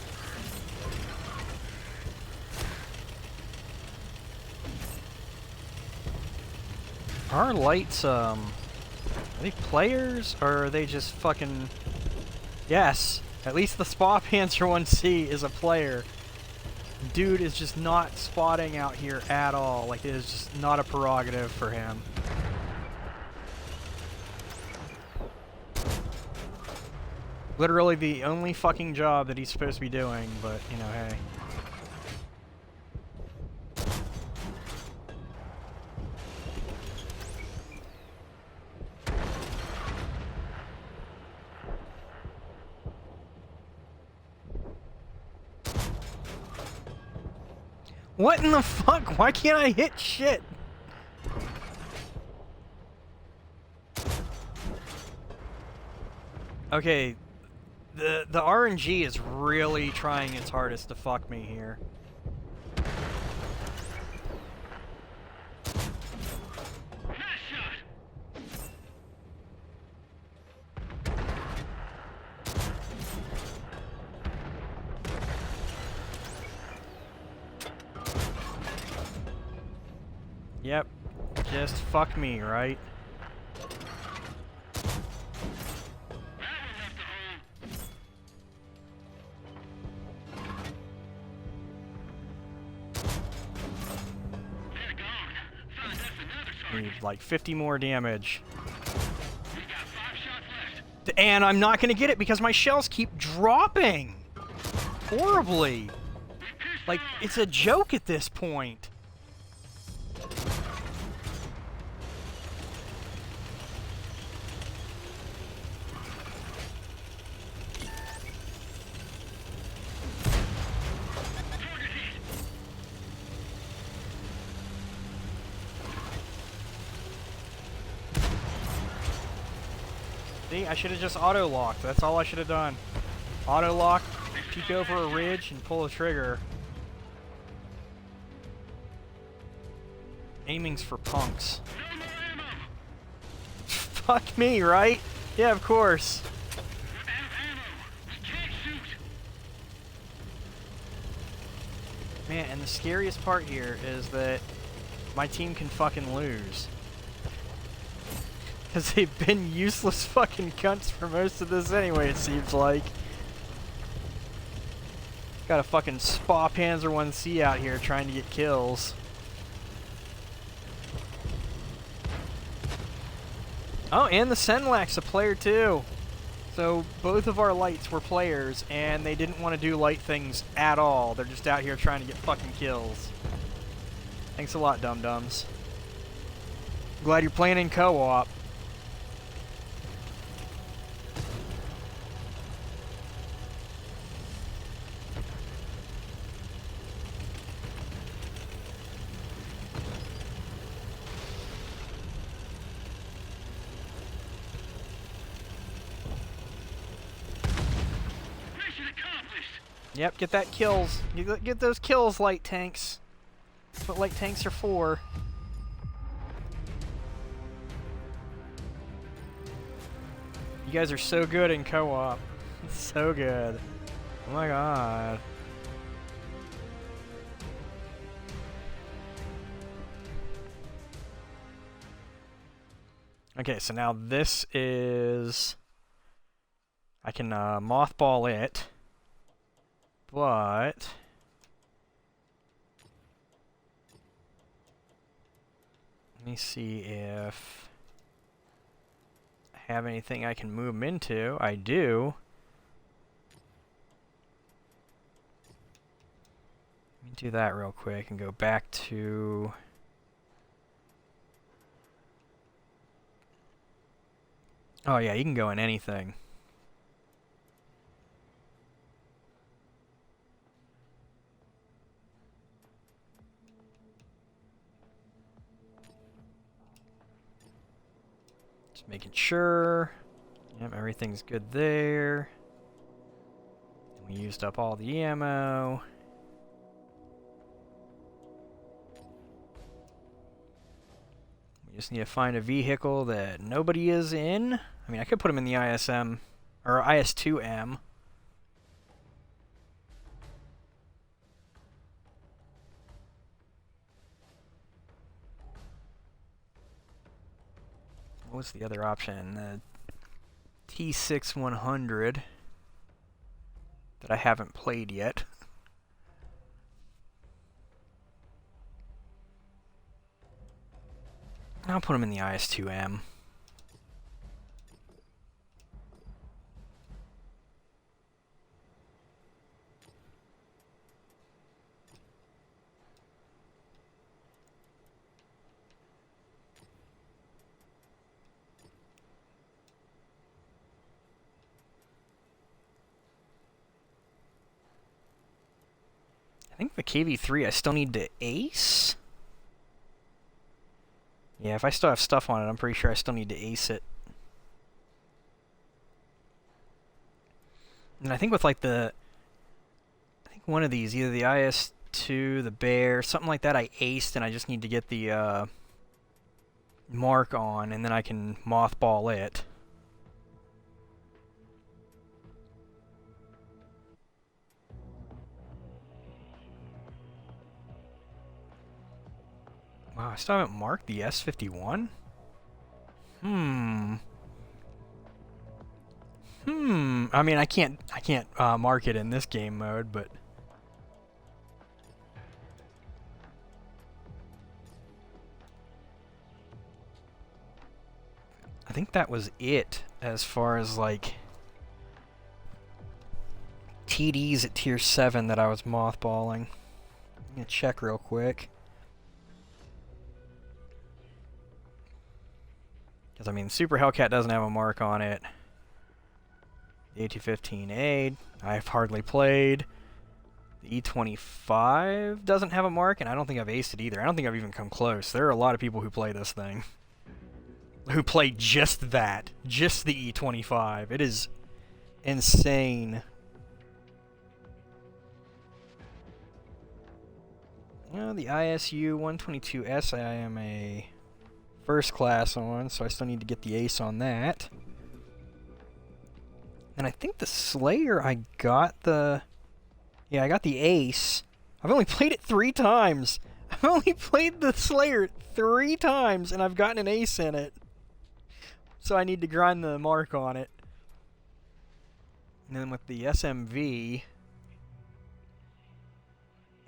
Are lights, are they players, or are they just fucking... Yes, at least the Spa Panzer 1C is a player. Dude is just not spotting out here at all. Like, it is just not a prerogative for him. Literally the only fucking job that he's supposed to be doing, but, you know, hey. What in the fuck? Why can't I hit shit? Okay, the RNG is really trying its hardest to fuck me here. Nice shot. Yep, just fuck me, right? That one left the hole. They're gone. Found us another target. Need like 50 more damage. We got 5 shots left. And I'm not gonna get it because my shells keep dropping! Horribly! Like, it's a joke at this point. Target hit. See, I should have just auto-locked. That's all I should have done. Auto-lock, peek over a ridge, and pull the trigger. Aiming's for punks. No more ammo. Fuck me, right? Yeah, of course. We're out of ammo. We can't shoot. Man, and the scariest part here is that my team can fucking lose. Because they've been useless fucking cunts for most of this anyway, it seems like. Got a fucking Spa Panzer 1C out here trying to get kills. Oh, and the Senlak's a player too. So both of our lights were players, and they didn't want to do light things at all. They're just out here trying to get fucking kills. Thanks a lot, dum-dums. Glad you're playing in co-op. Mission accomplished. Yep, get that kills. Get those kills, light tanks. That's what light tanks are for. You guys are so good in co-op. So good. Oh my god. Okay, so now this is... I can mothball it. But... let me see if I have anything I can move them into. I do. Let me do that real quick and go back to... oh yeah, you can go in anything. Just making sure. Yep, everything's good there. We used up all the ammo. We just need to find a vehicle that nobody is in. I mean, I could put them in the ISM, or IS-2M. What's the other option? The T6-100 that I haven't played yet. I'll put them in the IS-2M. I think the KV-3 I still need to ace? Yeah, if I still have stuff on it, I'm pretty sure I still need to ace it. And I think with like I think one of these, either the IS-2, the Bear, something like that, I aced, and I just need to get the mark on, and then I can mothball it. Wow, I still haven't marked the S-51? I mean, I can't mark it in this game mode, but I think that was it as far as like TDs at tier 7 that I was mothballing. I'm gonna check real quick. Because, I mean, Super Hellcat doesn't have a mark on it. The AT-15A, I've hardly played. The E-25 doesn't have a mark, and I don't think I've aced it either. I don't think I've even come close. There are a lot of people who play this thing. Who play just that. Just the E-25. It is insane. You know, the ISU-122S I am a first class on, so I still need to get the ace on that. And I think the Slayer, I got the... Yeah, I got the ace. I've only played it 3 times. I've only played the Slayer 3 times, and I've gotten an ace in it. So I need to grind the mark on it. And then with the SMV...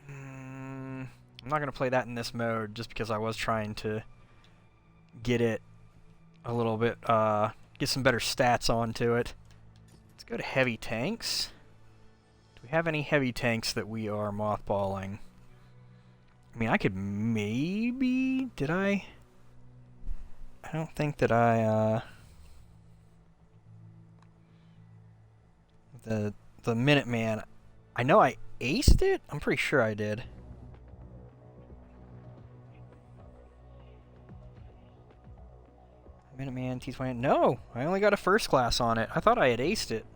I'm not going to play that in this mode, just because I was trying to get it a little bit, get some better stats onto it. Let's go to heavy tanks. Do we have any heavy tanks that we are mothballing? I mean, I could maybe... Did I? I don't think that I, The Minuteman. I know I aced it? I'm pretty sure I did. Minuteman, T-20. No! I only got a first class on it. I thought I had aced it.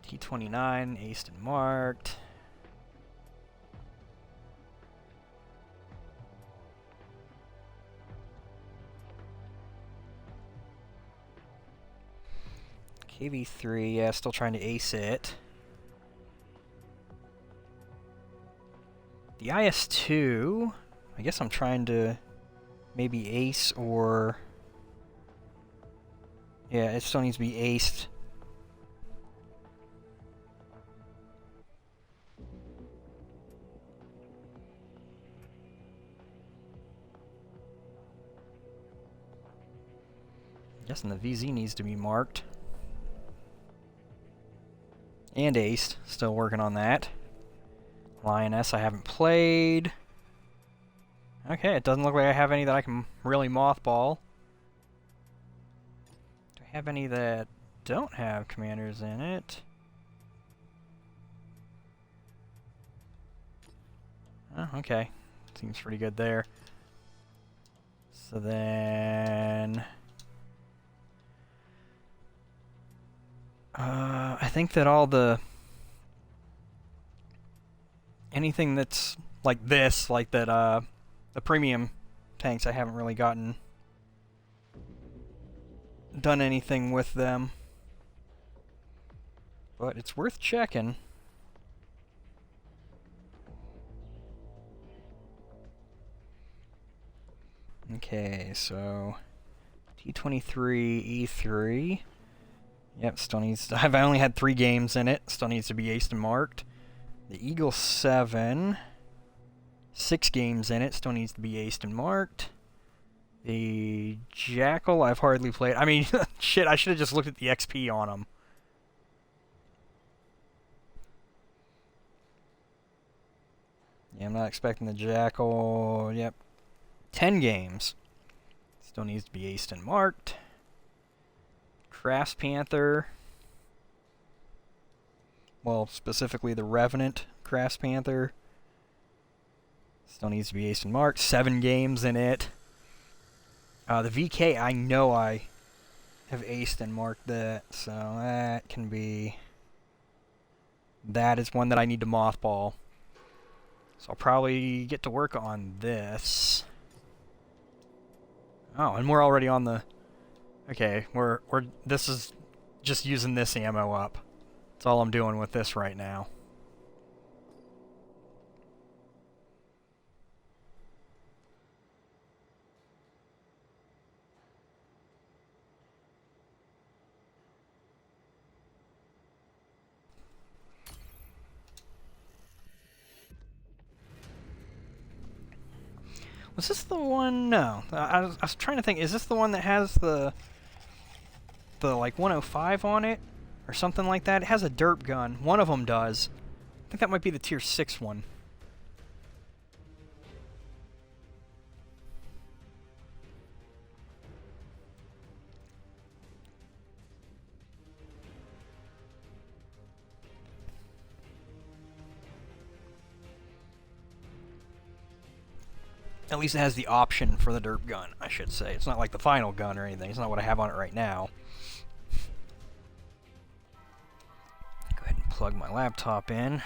T-29, aced and marked. KV-3, yeah, still trying to ace it. The IS-2, I guess I'm trying to maybe ace or... Yeah, it still needs to be aced. Guessing the VZ needs to be marked. And aced. Still working on that. Lioness I haven't played. Okay, it doesn't look like I have any that I can really mothball. Do I have any that don't have commanders in it? Oh, okay. Seems pretty good there. So then... I think that all the... Anything that's like this, like that, the premium tanks, I haven't really done anything with them. But it's worth checking. Okay, so... T-23, E3... Yep, still needs to... I've only had 3 games in it. Still needs to be aced and marked. The Eagle 7... 6 games in it. Still needs to be aced and marked. The Jackal, I've hardly played. I mean, shit, I should have just looked at the XP on them. Yeah, I'm not expecting the Jackal. Yep. 10 games. Still needs to be aced and marked. Crafts Panther. Well, specifically the Revenant Crafts Panther. Still needs to be aced and marked. 7 games in it. The VK, I know I have aced and marked that, so that can be... That is one that I need to mothball. So I'll probably get to work on this. Oh, and we're already on the... Okay, this is just using this ammo up. That's all I'm doing with this right now. Was this the one? No. I was trying to think, is this the one that has the like 105 on it? Or something like that? It has a derp gun. One of them does. I think that might be the tier 6 one. At least it has the option for the derp gun, I should say. It's not like the final gun or anything. It's not what I have on it right now. Go ahead and plug my laptop in.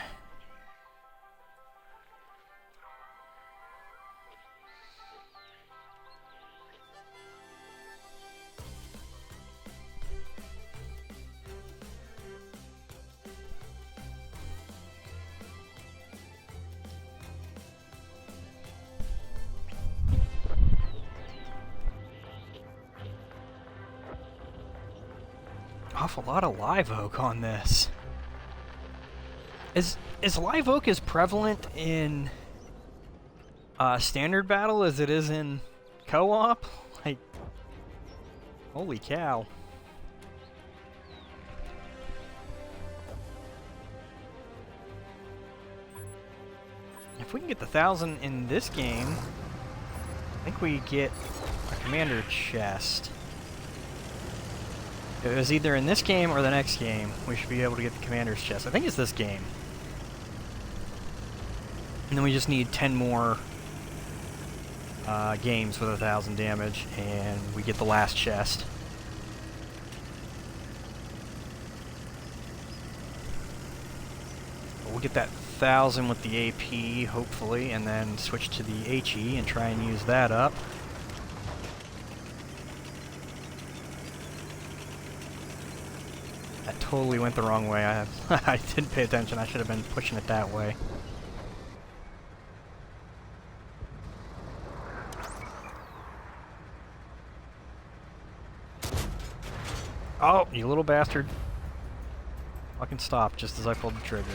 Awful lot of live oak on this. Is live oak as prevalent in standard battle as it is in co-op? Like, holy cow. If we can get the 1,000 in this game, I think we get a commander chest. If it was either in this game or the next game, we should be able to get the commander's chest. I think it's this game. And then we just need 10 more games with 1,000 damage, and we get the last chest. But we'll get that 1,000 with the AP, hopefully, and then switch to the HE and try and use that up. That totally went the wrong way. I didn't pay attention. I should have been pushing it that way. Oh, you little bastard. Fucking stop just as I pulled the trigger.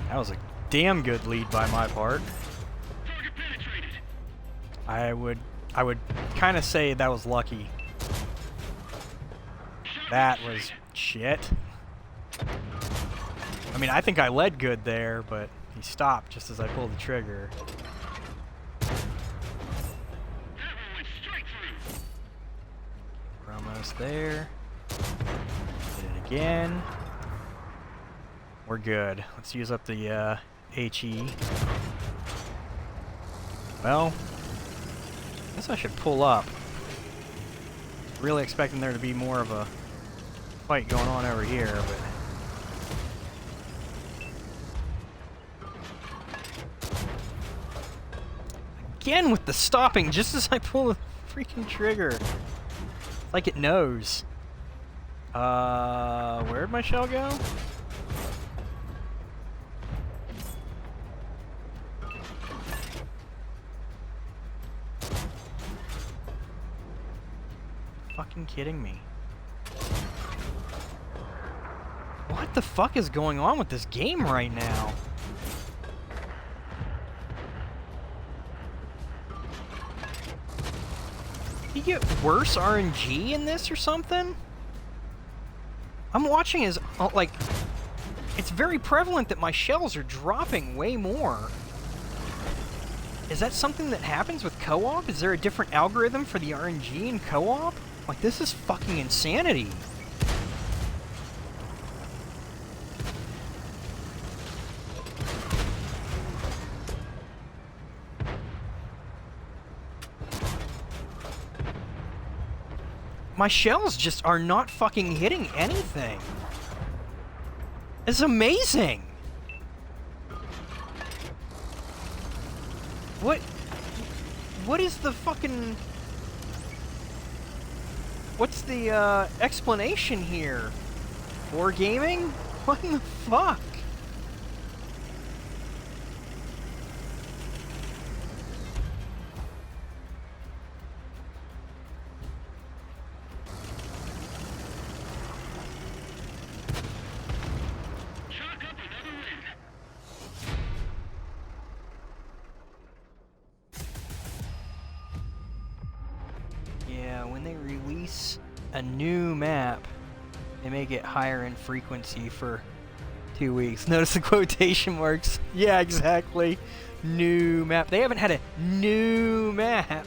That was a damn good lead by my part. I would kind of say that was lucky. That was shit. I mean, I think I led good there, but he stopped just as I pulled the trigger. We're almost there. Did it again. We're good. Let's use up the HE. Well, I guess I should pull up. Really expecting there to be more of a fight going on over here, but... Again with the stopping just as I pull the freaking trigger. It's like it knows. Where'd my shell go? Fucking kidding me. What the fuck is going on with this game right now? You get worse RNG in this or something? I'm watching as, like, it's very prevalent that my shells are dropping way more. Is that something that happens with co-op? Is there a different algorithm for the RNG in co-op? Like, this is fucking insanity. My shells just are not fucking hitting anything. It's amazing. What is the fucking... What's the, explanation here? War gaming? What in the fuck? Chalk up another win. Yeah, when they release a new map, they make it higher in frequency for 2 weeks. Notice the quotation marks. Yeah, exactly. New map. They haven't had a new map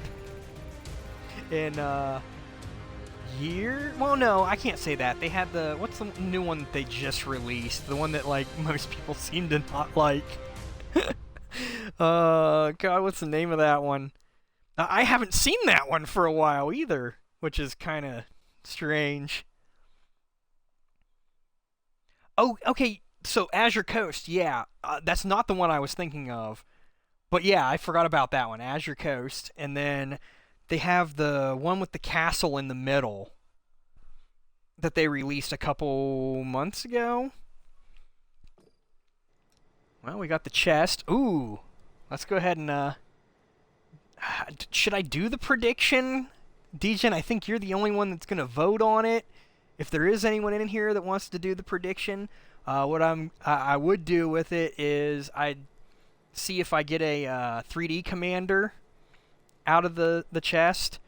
in year? Well, no, I can't say that. They had the... What's the new one that they just released? The one that, like, most people seem to not like. God, what's the name of that one? I haven't seen that one for a while either, which is kind of strange. Oh, okay, so Azure Coast, yeah. That's not the one I was thinking of. But yeah, I forgot about that one, Azure Coast. And then they have the one with the castle in the middle that they released a couple months ago. Well, we got the chest. Ooh, let's go ahead and, should I do the prediction? Degen, I think you're the only one that's going to vote on it. If there is anyone in here that wants to do the prediction, what I would do with it is I'd see if I get a 3D commander out of the chest.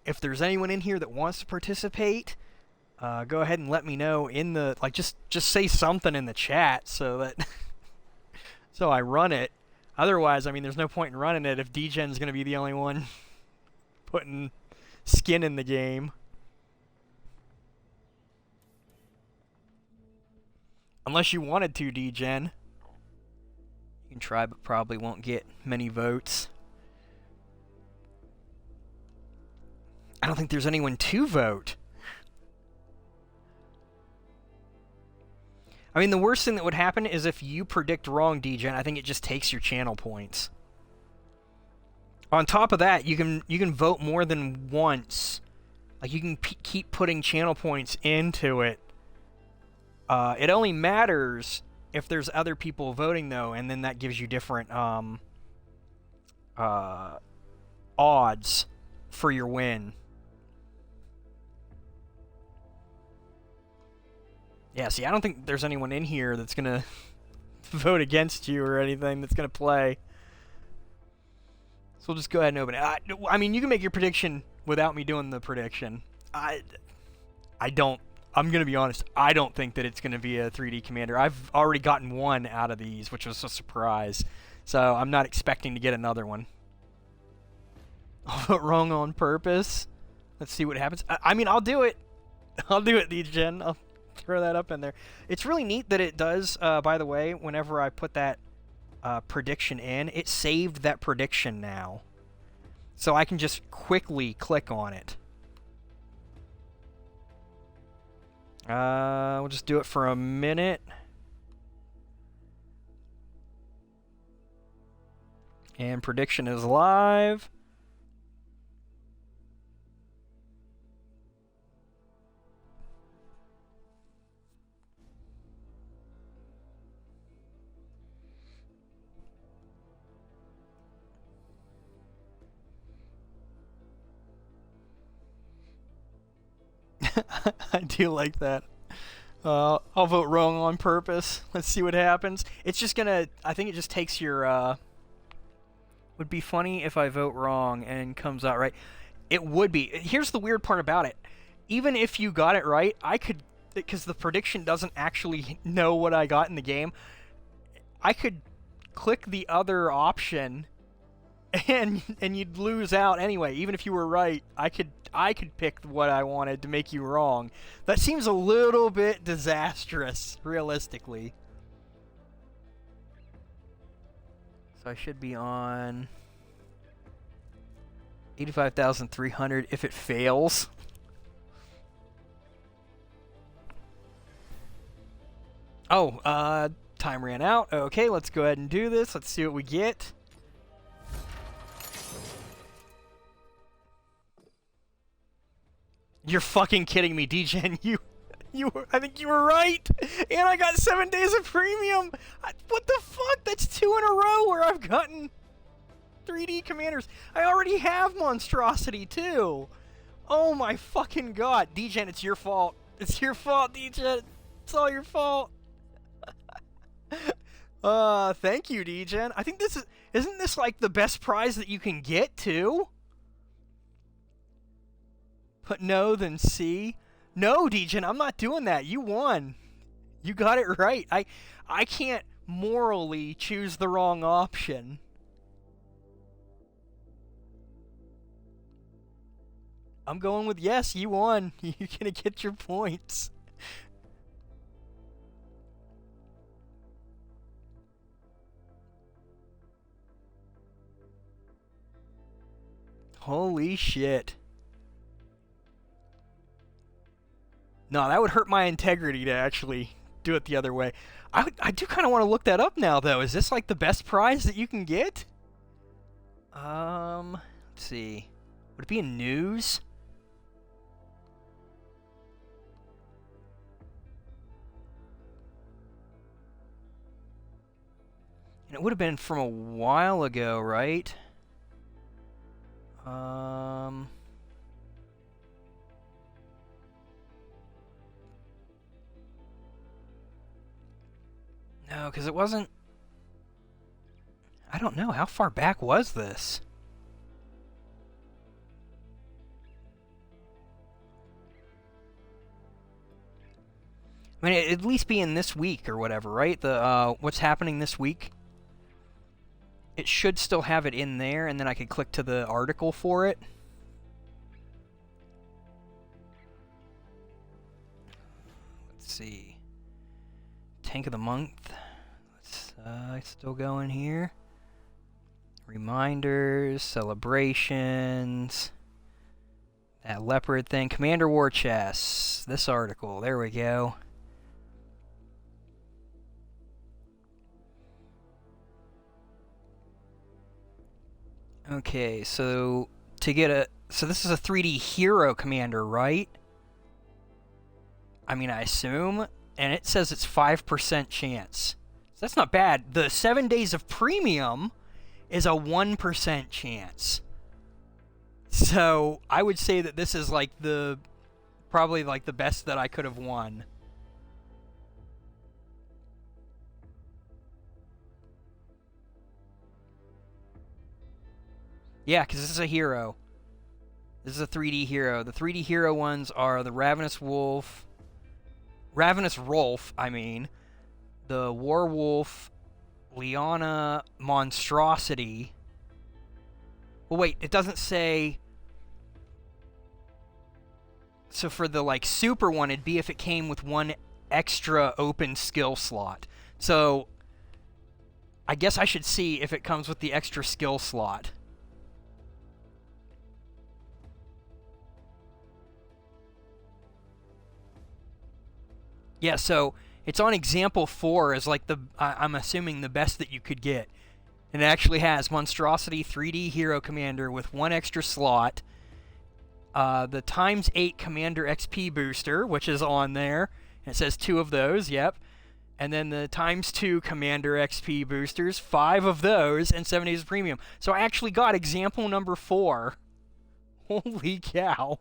If there's anyone in here that wants to participate, go ahead and let me know in the, like, just say something in the chat so that so I run it. Otherwise, I mean, there's no point in running it if Degen's going to be the only one putting skin in the game. Unless you wanted to, Degen. You can try, but probably won't get many votes. I don't think there's anyone to vote. I mean, the worst thing that would happen is if you predict wrong, Degen, I think it just takes your channel points. On top of that, you can vote more than once. Like, you can keep putting channel points into it. It only matters if there's other people voting, though, and then that gives you different odds for your win. Yeah, see, I don't think there's anyone in here that's going to vote against you or anything that's going to play. So we'll just go ahead and open it. I mean, you can make your prediction without me doing the prediction. I don't... I'm going to be honest, I don't think that it's going to be a 3D commander. I've already gotten one out of these, which was a surprise. So I'm not expecting to get another one. I'll vote wrong on purpose. Let's see what happens. I mean, I'll do it. I'll do it, Degen. I'll throw that up in there. It's really neat that it does, by the way, whenever I put that prediction in, it saved that prediction now. So I can just quickly click on it. We'll just do it for a minute. And prediction is live. I do like that. I'll vote wrong on purpose. Let's see what happens. It's just gonna... I think it just takes your... Would be funny if I vote wrong and comes out right. It would be. Here's the weird part about it. Even if you got it right, I could... Because the prediction doesn't actually know what I got in the game. I could click the other option and you'd lose out anyway. Even if you were right, I could pick what I wanted to make you wrong. That seems a little bit disastrous, realistically. So I should be on 85,300 if it fails. Oh, time ran out. Okay, let's go ahead and do this. Let's see what we get. You're fucking kidding me, DGen. I think you were right. And I got 7 days of premium. What the fuck? That's 2 in a row where I've gotten 3D commanders. I already have monstrosity too. Oh my fucking god. DGen, it's your fault. It's your fault, DGen. It's all your fault. Thank you, DGen. I think isn't this like the best prize that you can get too? But no, then C. No, DGen, I'm not doing that. You won. You got it right. I can't morally choose the wrong option. I'm going with yes, you won. You're gonna get your points. Holy shit. No, that would hurt my integrity to actually do it the other way. I do kind of want to look that up now, though. Is this like the best prize that you can get? Let's see. Would it be in news? And it would have been from a while ago, right? No, because it wasn't... I don't know. How far back was this? I mean, it'd at least be in this week or whatever, right? The what's happening this week? It should still have it in there, and then I could click to the article for it. Let's see. Tank of the month. It's still going here. Reminders, celebrations. That leopard thing. Commander War Chest. This article. There we go. Okay, so to get a... So this is a 3D hero commander, right? I mean, I assume. And it says it's 5% chance. So that's not bad. The 7 days of premium is a 1% chance. So I would say that this is like the... Probably like the best that I could have won. Yeah, because this is a hero. This is a 3D hero. The 3D hero ones are the Ravenous Wolf, I mean. The Warwolf, Liana Monstrosity. Well, wait, it doesn't say... So for the, like, super one, it'd be if it came with one extra open skill slot. So, I guess I should see if it comes with the extra skill slot. Yeah, so it's on example 4 as like the, I'm assuming the best that you could get. And it actually has Monstrosity 3D Hero Commander with one extra slot. The ×8 Commander XP booster, which is on there. And it says 2 of those, yep. And then the ×2 Commander XP boosters, 5 of those, and 7 days of premium. So I actually got example number 4. Holy cow.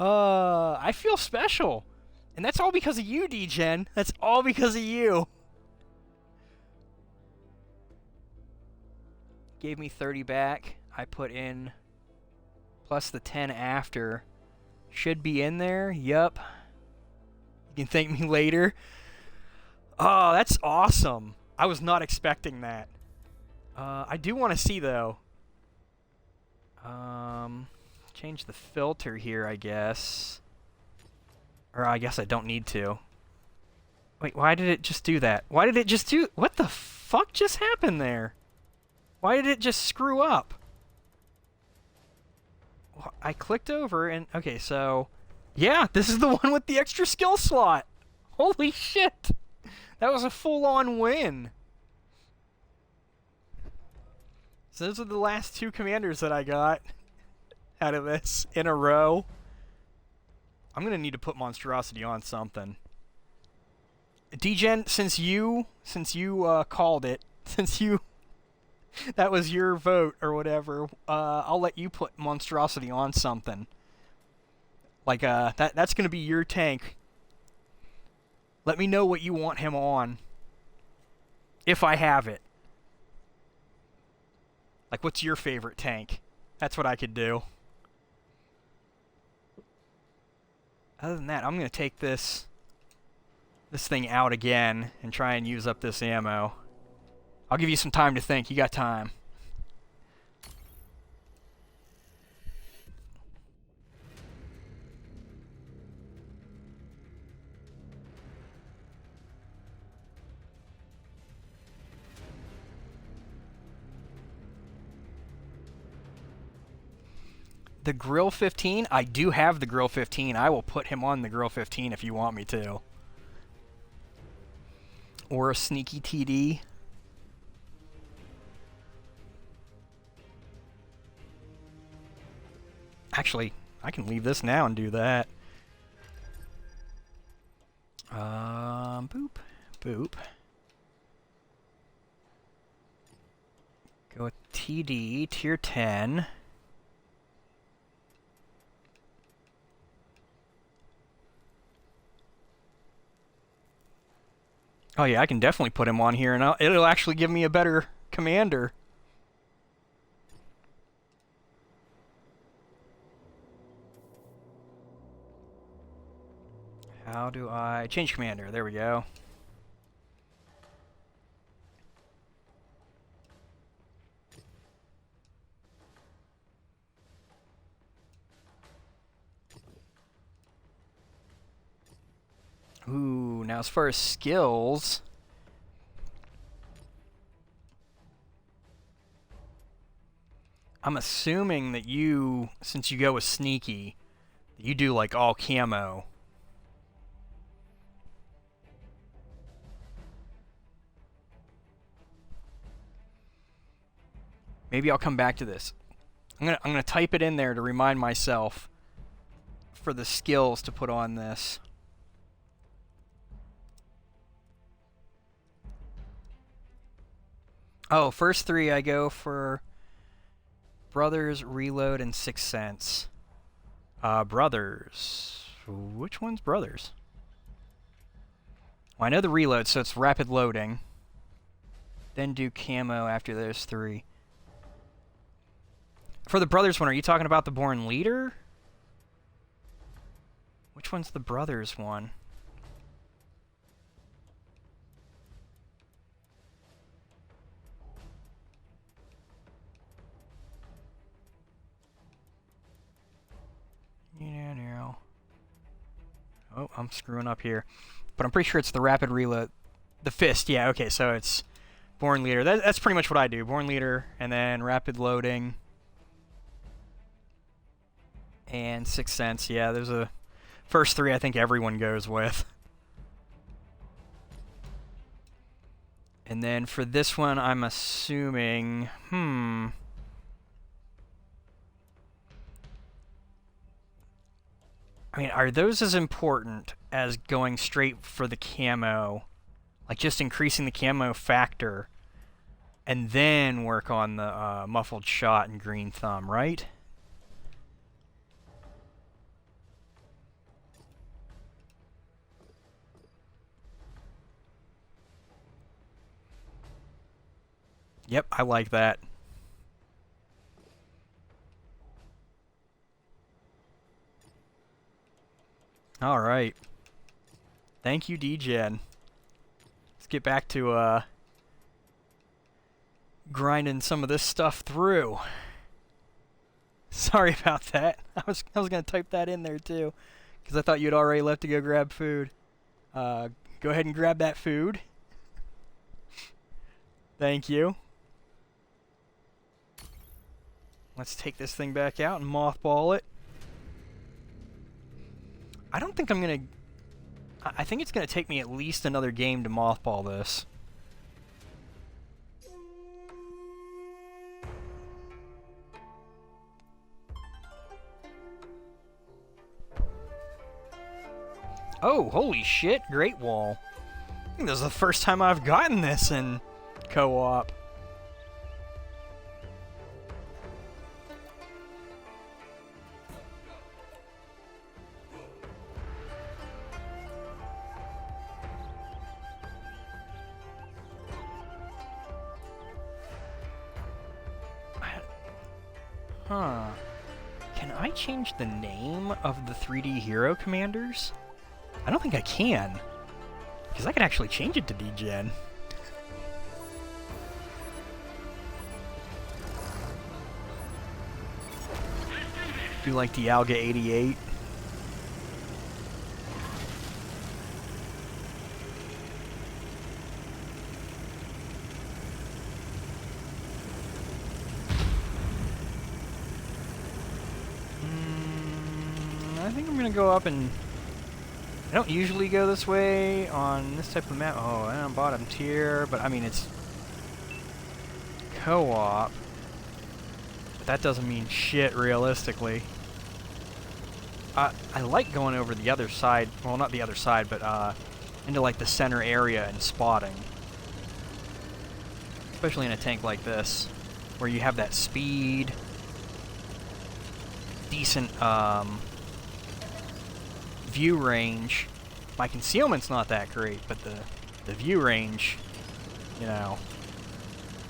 I feel special. And that's all because of you, DGen. That's all because of you. Gave me 30 back. I put in plus the 10 after. Should be in there. Yup. You can thank me later. Oh, that's awesome. I was not expecting that. I do want to see, though. Change the filter here, I guess. Or I guess I don't need to. Wait, why did it just do that? Why did it just do... What the fuck just happened there? Why did it just screw up? I clicked over and... Okay, so... Yeah, this is the one with the extra skill slot! Holy shit! That was a full-on win! So those are the last two commanders that I got out of this in a row. I'm gonna need to put Monstrosity on something. Degen, since you called it, since you that was your vote or whatever, I'll let you put Monstrosity on something. Like that's gonna be your tank. Let me know what you want him on. If I have it. Like, what's your favorite tank? That's what I could do. Other than that, I'm gonna take this thing out again and try and use up this ammo. I'll give you some time to think. You got time. The Grill 15? I do have the Grill 15. I will put him on the Grill 15 if you want me to. Or a sneaky TD. Actually, I can leave this now and do that. Boop. Boop. Go with TD, tier 10. Oh yeah, I can definitely put him on here, and it'll actually give me a better commander. How do I... Change commander, there we go. Ooh, now as far as skills... I'm assuming that you, since you go with sneaky, you do like all camo. Maybe I'll come back to this. I'm gonna type it in there to remind myself for the skills to put on this. Oh, first three I go for Brothers, Reload, and Sixth Sense. Brothers. Which one's Brothers? Well, I know the Reload, so it's rapid loading. Then do camo after those three. For the Brothers one, are you talking about the Born Leader? Which one's the Brothers one? No. Oh, I'm screwing up here. But I'm pretty sure it's the Rapid Reload. The Fist, yeah, okay, so it's Born Leader. That's pretty much what I do. Born Leader, and then Rapid Loading. And Sixth Sense, yeah, there's a... First three I think everyone goes with. And then for this one, I'm assuming... I mean, are those as important as going straight for the camo? Like, just increasing the camo factor, and then work on the muffled shot and green thumb, right? Yep, I like that. Alright. Thank you, Degen. Let's get back to grinding some of this stuff through. Sorry about that. I was gonna type that in there too, because I thought you'd already left to go grab food. Go ahead and grab that food. Thank you. Let's take this thing back out and mothball it. I don't think I'm gonna... I think it's gonna take me at least another game to mothball this. Oh, holy shit, Great Wall. I think this is the first time I've gotten this in co-op. Huh. Can I change the name of the 3D hero commanders? I don't think I can. Because I can actually change it to D-Gen. Do like the Alga 88. I think I'm gonna go up and... I don't usually go this way on this type of map. Oh, and on bottom tier, but I mean it's co-op. But that doesn't mean shit realistically. I like going over the other side, well not the other side, but into like the center area and spotting. Especially in a tank like this, where you have that speed, decent view range. My concealment's not that great, but the view range, you know,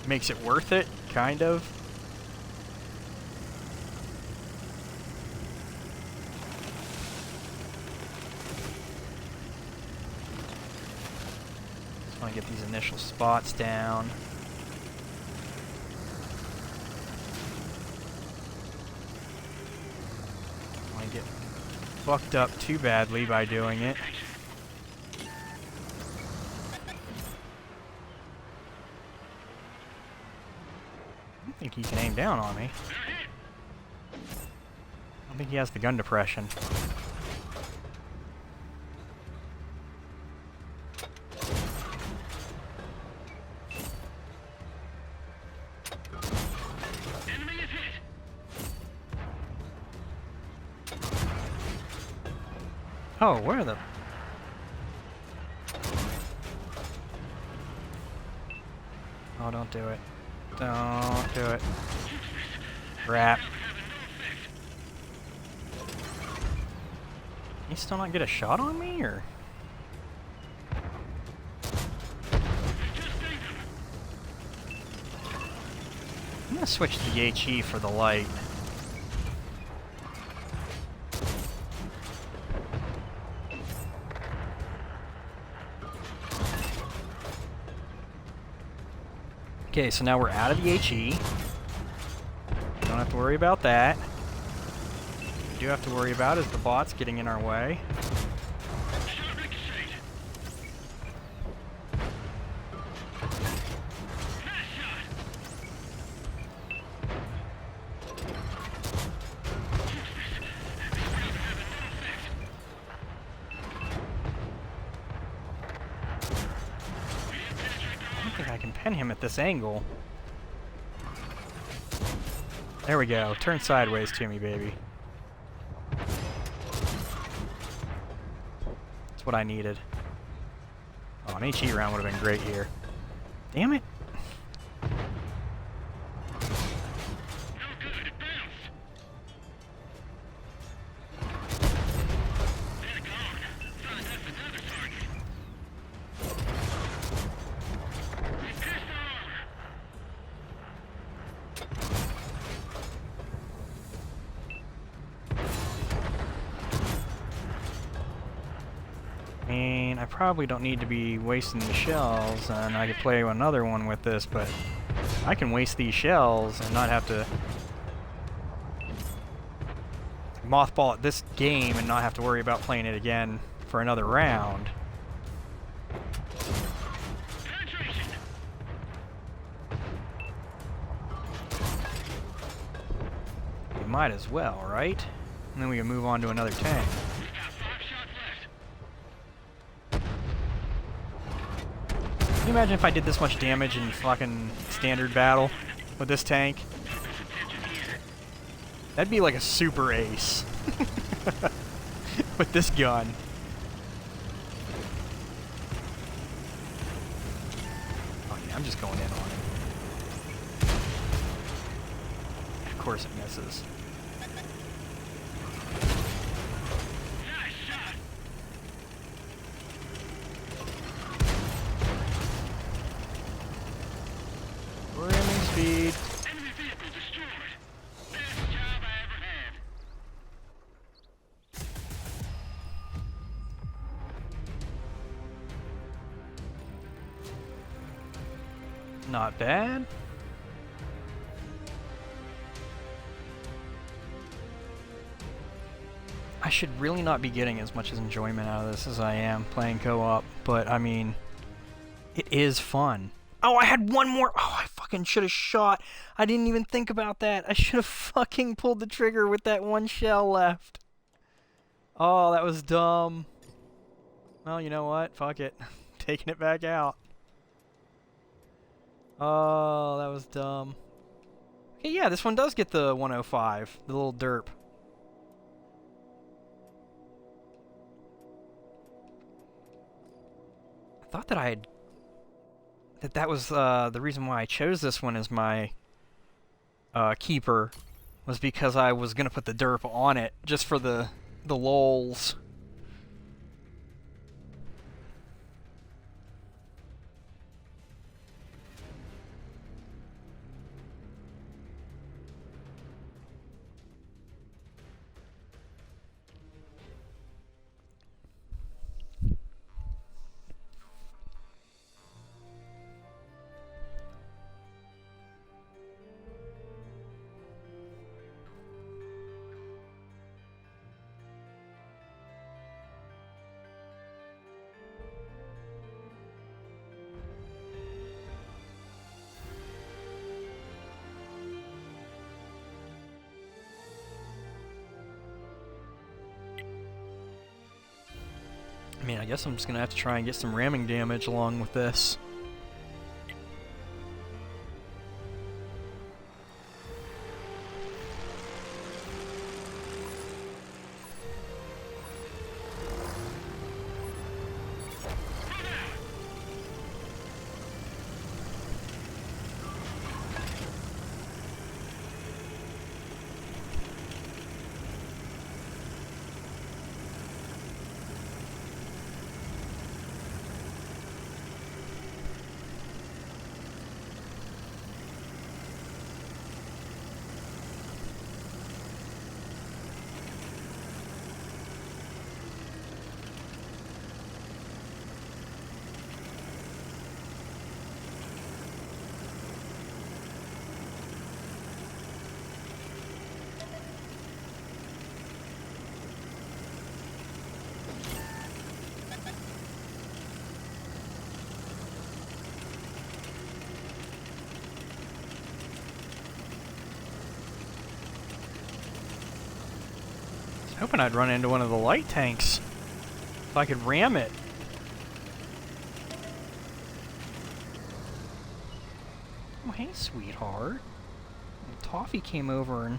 makes it worth it, kind of. Just want to get these initial spots down. Want to get fucked up too badly by doing it. I don't think he can aim down on me. I don't think he has the gun depression. Oh, where the... Oh, don't do it. Don't do it. Crap. You still not get a shot on me, or...? I'm gonna switch to the HE for the light. Okay, so now we're out of the HE. Don't have to worry about that. What we do have to worry about is the bots getting in our way. I can pin him at this angle. There we go. Turn sideways to me, baby. That's what I needed. Oh, an HE round would have been great here. Damn it. I probably don't need to be wasting the shells, and I could play another one with this, but I can waste these shells and not have to mothball at this game and not have to worry about playing it again for another round. We might as well, right? And then we can move on to another tank. Can you imagine if I did this much damage in fucking standard battle with this tank? That'd be like a super ace with this gun. Oh yeah, I'm just going in on it. Of course it misses. Ramming speed. Enemy vehicle destroyed. Best job I ever had. Not bad. I should really not be getting as much enjoyment out of this as I am playing co-op, but I mean, it is fun. Oh, I had one more. Oh, I fucking should have shot. I didn't even think about that. I should have fucking pulled the trigger with that one shell left. Oh, that was dumb. Well, you know what? Fuck it. Taking it back out. Oh, that was dumb. Okay, yeah, this one does get the 105, the little derp. I thought that I had... That was the reason why I chose this one as my keeper, was because I was going to put the derp on it, just for the lols. I mean, I guess I'm just gonna have to try and get some ramming damage along with this. I was hoping I'd run into one of the light tanks, if I could ram it. Oh, hey, sweetheart. Toffee came over and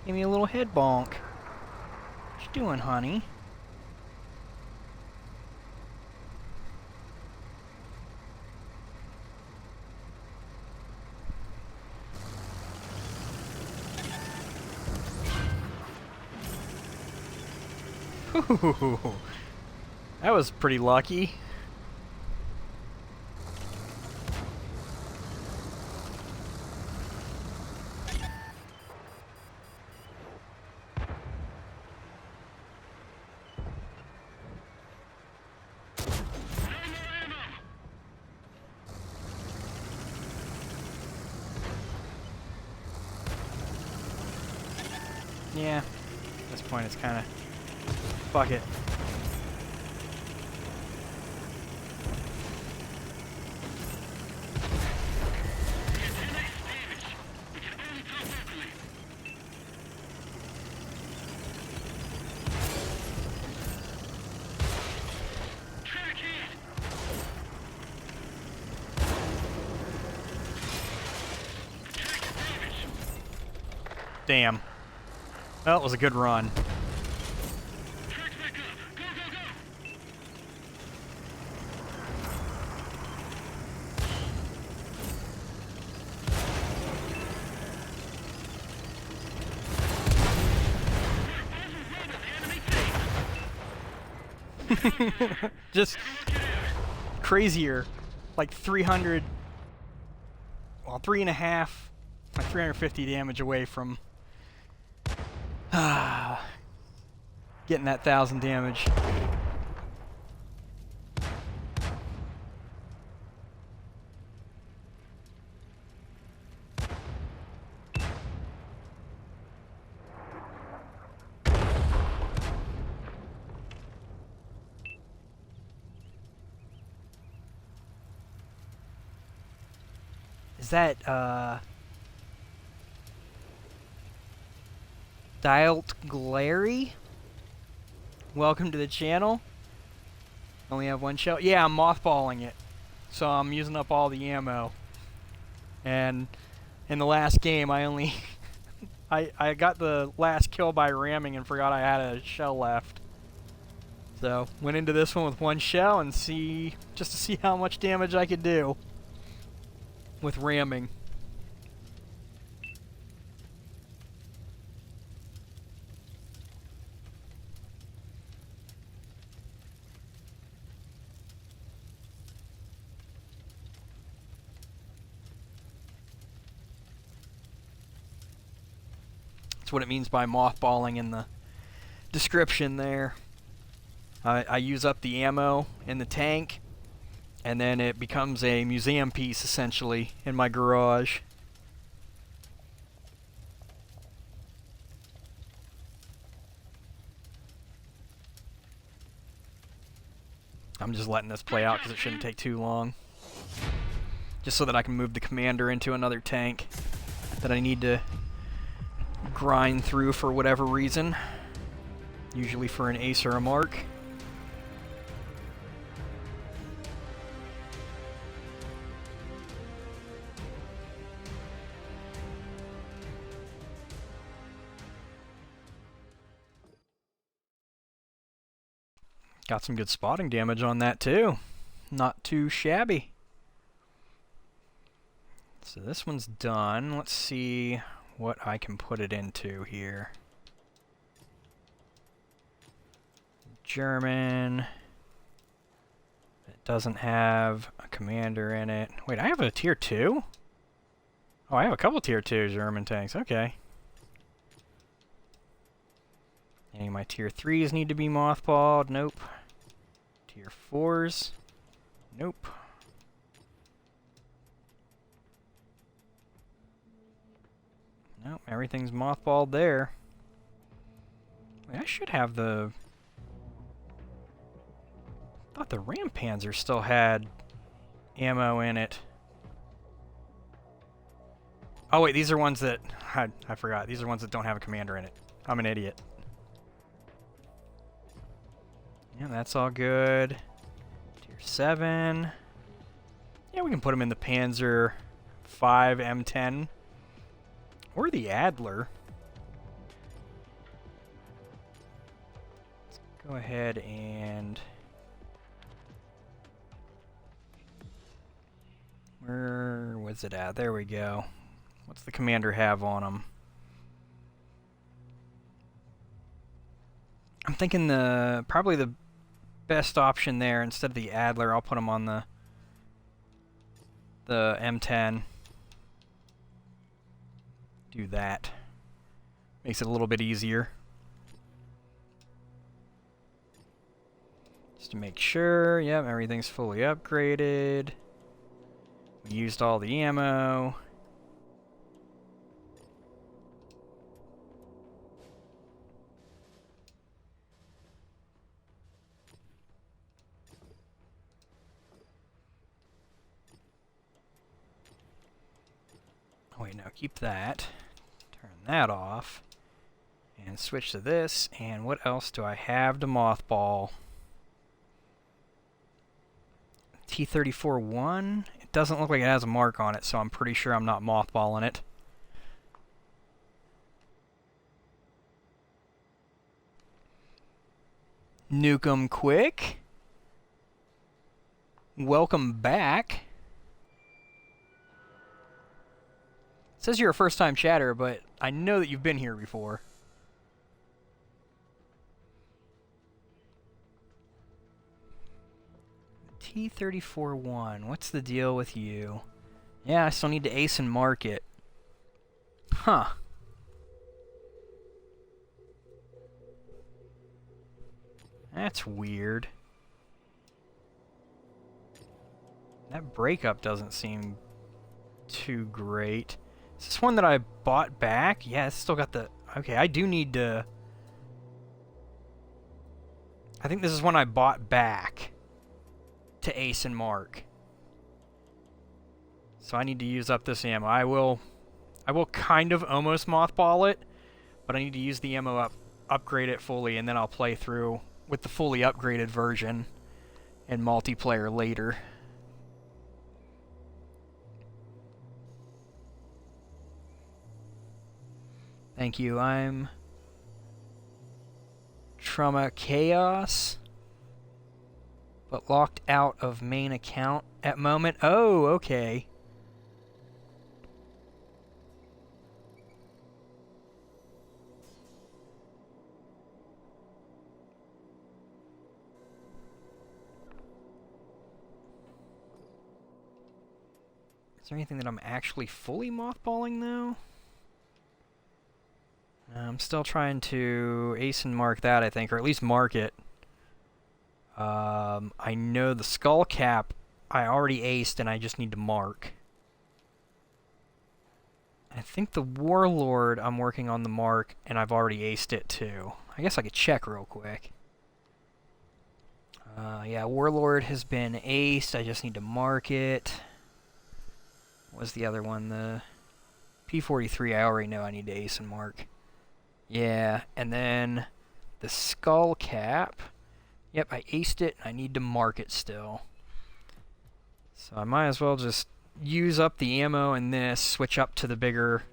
gave me a little head bonk. What you doing, honey? Ooh, that was pretty lucky. Yeah, at this point it's kind of... Fuck it. Damn. Well, it was a good run. Just crazier. Like 300... Well, 3.5... Like 350 damage away from... getting that 1,000 damage. Is that, Dialt Glary? Welcome to the channel. Only have one shell. Yeah, I'm mothballing it. So I'm using up all the ammo. And in the last game, I only... I got the last kill by ramming and forgot I had a shell left. So, went into this one with one shell and just to see how much damage I could do with ramming. That's what it means by mothballing in the description there. I use up the ammo in the tank, and then it becomes a museum piece, essentially, in my garage. I'm just letting this play out because it shouldn't take too long. Just so that I can move the commander into another tank that I need to grind through for whatever reason. Usually for an ace or a mark. Got some good spotting damage on that too. Not too shabby. So this one's done. Let's see what I can put it into here. German. It doesn't have a commander in it. Wait, I have a tier 2? Oh, I have a couple tier 2 German tanks. Okay. Any of my tier 3s need to be mothballed? Nope. Tier 4s? Nope. Nope, everything's mothballed there. Wait, I should have the... I thought the Ram Panzer still had ammo in it. Oh wait, these are ones that... I forgot. These are ones that don't have a commander in it. I'm an idiot. Yeah, that's all good. Tier 7. Yeah, we can put them in the Panzer 5 M10. Or the Adler. Let's go ahead and... Where was it at? There we go. What's the commander have on him? I'm thinking probably the best option there, instead of the Adler, I'll put him on the M10. Do that. Makes it a little bit easier. Just to make sure, yep, everything's fully upgraded. We used all the ammo. wait, no, keep that. Turn that off. And switch to this. And what else do I have to mothball? T-34-1? It doesn't look like it has a mark on it, so I'm pretty sure I'm not mothballing it. Nuke 'em quick. Welcome back. It says you're a first-time chatter, but I know that you've been here before. T-34-1, what's the deal with you? Yeah, I still need to ace and mark it. Huh. That's weird. That breakup doesn't seem too great. Is this one that I bought back? Yeah, it's still got the... Okay, I do need to... I think this is one I bought back to ace and mark. So I need to use up this ammo. I will kind of almost mothball it, but I need to use the ammo up, upgrade it fully, and then I'll play through with the fully upgraded version in multiplayer later. Thank you. I'm Trauma Chaos, but locked out of main account at moment. Oh, okay. Is there anything that I'm actually fully mothballing, though? I'm still trying to ace and mark that, I think, or at least mark it. I know the skull cap I already aced, and I just need to mark. I think the Warlord I'm working on the mark, and I've already aced it too. I guess I could check real quick. Yeah, Warlord has been aced. I just need to mark it. What was the other one? The P-43 I already know I need to ace and mark. Yeah, and then the skull cap. Yep, I aced it, and I need to mark it still. So I might as well just use up the ammo in this, switch up to the bigger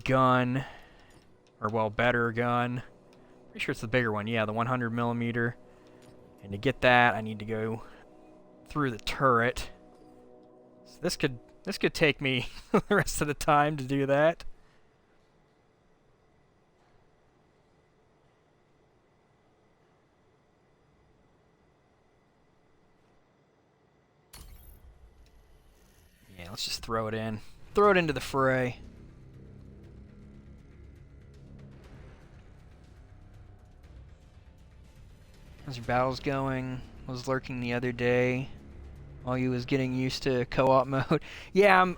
gun, or well, better gun. Pretty sure it's the bigger one, yeah, the 100mm. And to get that, I need to go through the turret. So this could take me the rest of the time to do that. Yeah, let's just throw it in. Throw it into the fray. How's your battles going? I was lurking the other day while you was getting used to co-op mode. Yeah,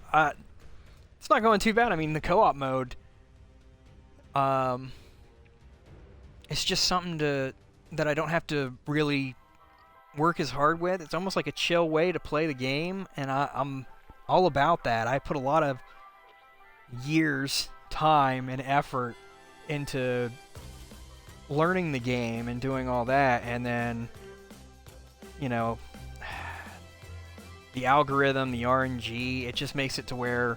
it's not going too bad. I mean, the co-op mode, it's just something that I don't have to really work as hard with. It's almost like a chill way to play the game, and I'm all about that. I put a lot of years, time, and effort into learning the game and doing all that, and then, you know, the algorithm, the RNG, it just makes it to where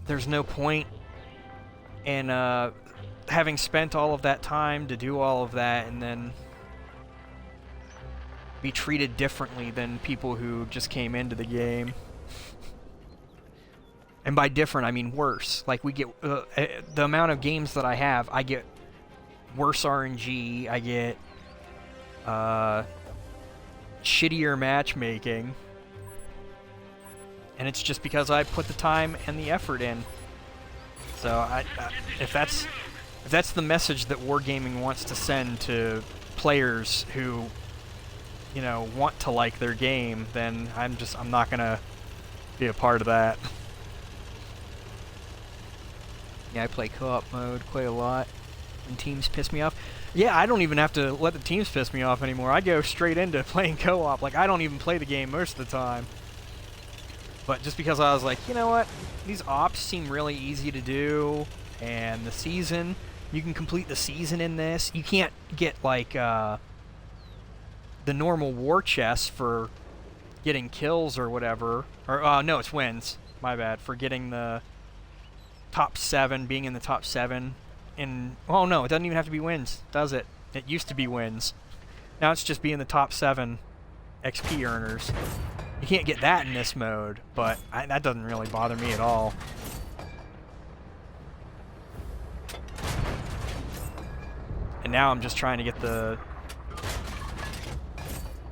there's no point in having spent all of that time to do all of that and then be treated differently than people who just came into the game. And by different, I mean worse. Like, we get the amount of games that I have, I get worse RNG, I get shittier matchmaking, and it's just because I put the time and the effort in. So if that's the message that Wargaming wants to send to players who, you know, want to like their game, then I'm not gonna be a part of that. Yeah, I play co-op mode quite a lot when teams piss me off. Yeah, I don't even have to let the teams piss me off anymore. I go straight into playing co-op. Like, I don't even play the game most of the time. But just because I was like, you know what, these ops seem really easy to do, and the season, you can complete the season in this. You can't get like the normal war chests for getting kills or whatever. Or no, it's wins. My bad, for getting the top 7, being in the top 7. Oh no, it doesn't even have to be wins, does it? It used to be wins. Now it's just being the top 7 XP earners. You can't get that in this mode, but that doesn't really bother me at all. And now I'm just trying to get the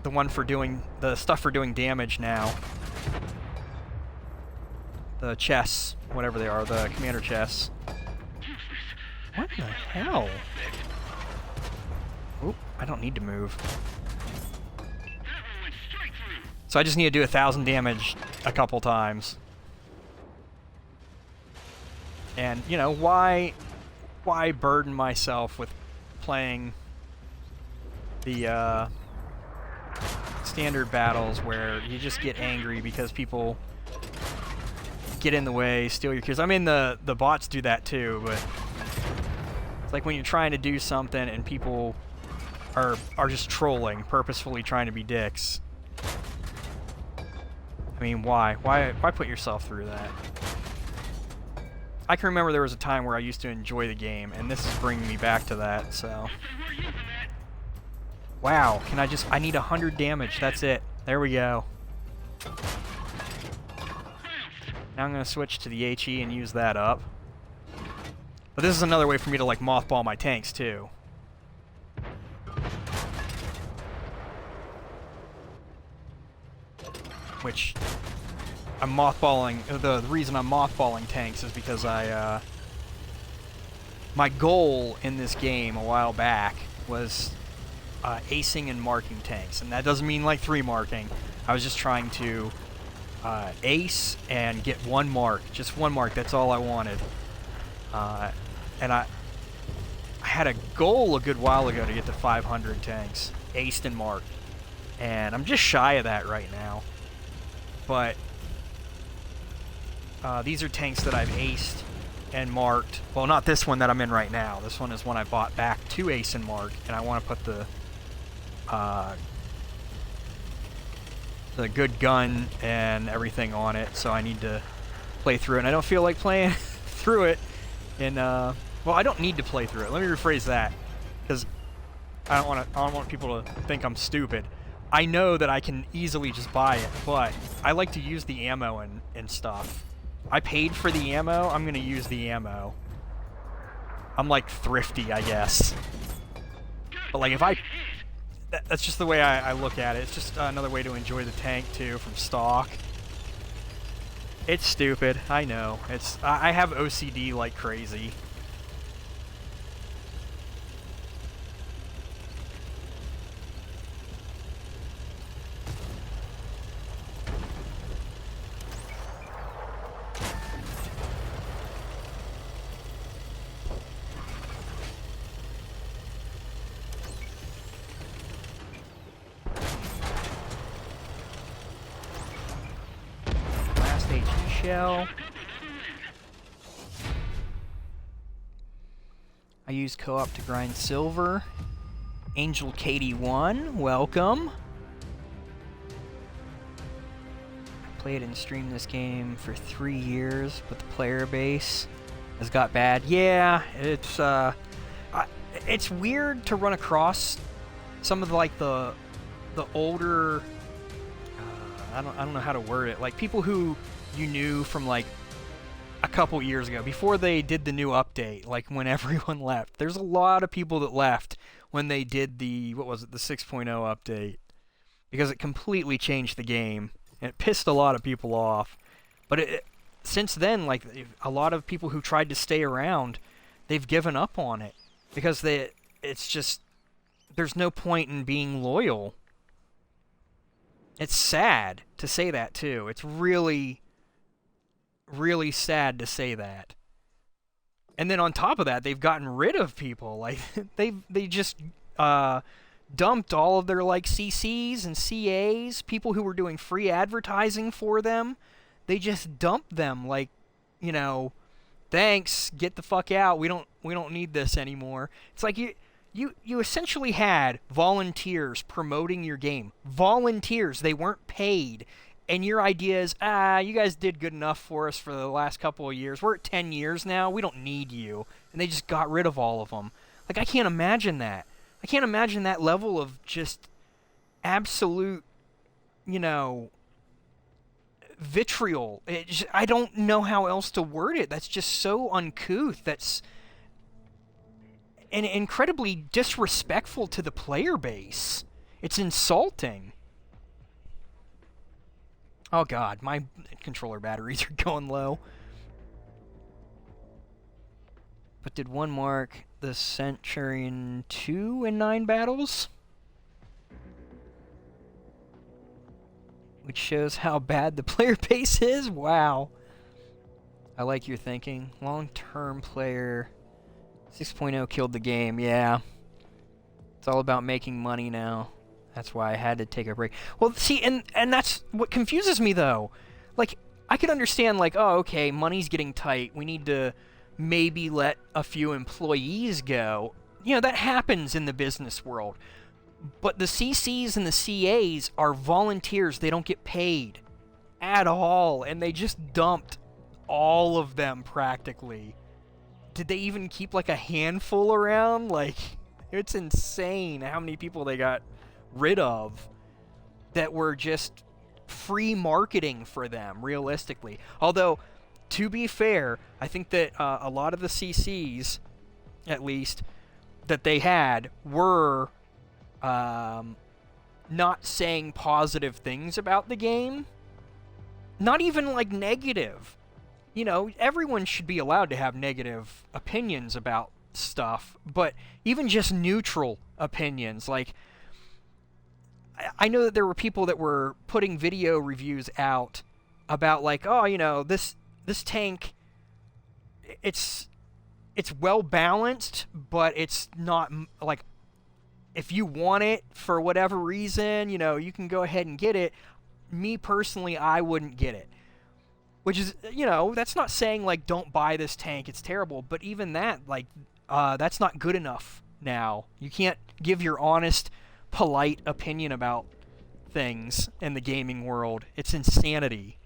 one for doing the stuff for doing damage now. The chests, whatever they are, the commander chests. What the hell? Oop, I don't need to move. So I just need to do 1,000 damage a couple times. And, you know, why burden myself with playing the standard battles where you just get angry because people get in the way, steal your kills. I mean, the bots do that too, but it's like when you're trying to do something and people are just trolling, purposefully trying to be dicks. I mean, why? Why put yourself through that? I can remember there was a time where I used to enjoy the game, and this is bringing me back to that, so. Wow, I need 100 damage, that's it. There we go. Now I'm going to switch to the HE and use that up. But this is another way for me to, like, mothball my tanks, too. Which I'm mothballing. The reason I'm mothballing tanks is because my goal in this game a while back was acing and marking tanks, and that doesn't mean like 3 marking. I was just trying to ace and get 1 mark, just 1 mark. That's all I wanted. And I had a goal a good while ago to get to 500 tanks, aced and marked, and I'm just shy of that right now. But these are tanks that I've aced and marked. Well, not this one that I'm in right now. This one is one I bought back to ace and mark, and I want to put the good gun and everything on it, so I need to play through it. And I don't feel like playing through it in well, I don't need to play through it. Let me rephrase that, because I don't want people to think I'm stupid. I know that I can easily just buy it, but I like to use the ammo and stuff. I paid for the ammo, I'm gonna use the ammo. I'm like thrifty, I guess. But like if that's just the way I look at it. It's just another way to enjoy the tank too from stock. It's stupid, I know. I have OCD like crazy. Shell. I use co-op to grind silver. Angel KD1, welcome. I played and streamed this game for 3 years, but the player base has got bad. Yeah, it's weird to run across some of the older. I don't know how to word it. Like people who you knew from like a couple years ago, before they did the new update, like when everyone left. There's a lot of people that left when they did the, what was it, the 6.0 update. Because it completely changed the game, and it pissed a lot of people off. But since then, like, a lot of people who tried to stay around, they've given up on it. Because it's just, there's no point in being loyal. It's sad to say that, too. It's really sad to say that. And then on top of that, they've gotten rid of people. Like they just dumped all of their like CCs and CAs, people who were doing free advertising for them. they just dump them like, you know, thanks, get the fuck out. We don't need this anymore. It's like you essentially had volunteers promoting your game. Volunteers, they weren't paid. And your idea is, you guys did good enough for us for the last couple of years. We're at 10 years now. We don't need you. And they just got rid of all of them. Like, I can't imagine that. I can't imagine that level of just absolute, you know, vitriol. I don't know how else to word it. That's just so uncouth. That's and incredibly disrespectful to the player base. It's insulting. Oh god, my controller batteries are going low. But did one mark the Centurion 2 in 9 battles? Which shows how bad the player base is? Wow. I like your thinking. Long-term player 6.0 killed the game. Yeah. It's all about making money now. That's why I had to take a break. Well, see, and that's what confuses me, though. Like, I could understand, like, oh, okay, money's getting tight. We need to maybe let a few employees go. You know, that happens in the business world. But the CCs and the CAs are volunteers. They don't get paid at all. And they just dumped all of them, practically. Did they even keep, like, a handful around? Like, it's insane how many people they got rid of that were just free marketing for them, realistically. Although, to be fair, I think that a lot of the CCs, at least, that they had were not saying positive things about the game. Not even, like, negative. You know, everyone should be allowed to have negative opinions about stuff, but even just neutral opinions, like, I know that there were people that were putting video reviews out about, like, oh, you know, this tank, it's well balanced, but it's not, like, if you want it for whatever reason, you know, you can go ahead and get it. Me personally, I wouldn't get it. Which is, you know, that's not saying, like, don't buy this tank, it's terrible, but even that, like, that's not good enough now. You can't give your honest, polite opinion about things in the gaming world. It's insanity.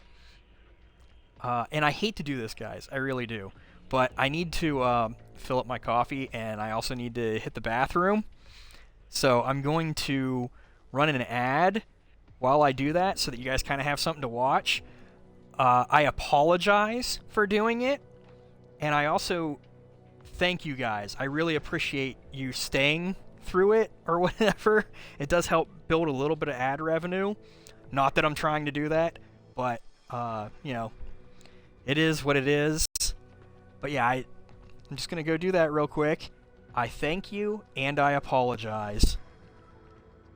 And I hate to do this, guys. I really do. But I need to fill up my coffee, and I also need to hit the bathroom. So I'm going to run an ad while I do that so that you guys kind of have something to watch. I apologize for doing it, and I also thank you guys. I really appreciate you staying through it or whatever. It does help build a little bit of ad revenue. Not that I'm trying to do that, but, you know, it is what it is. But yeah, I'm just going to go do that real quick. I thank you, and I apologize.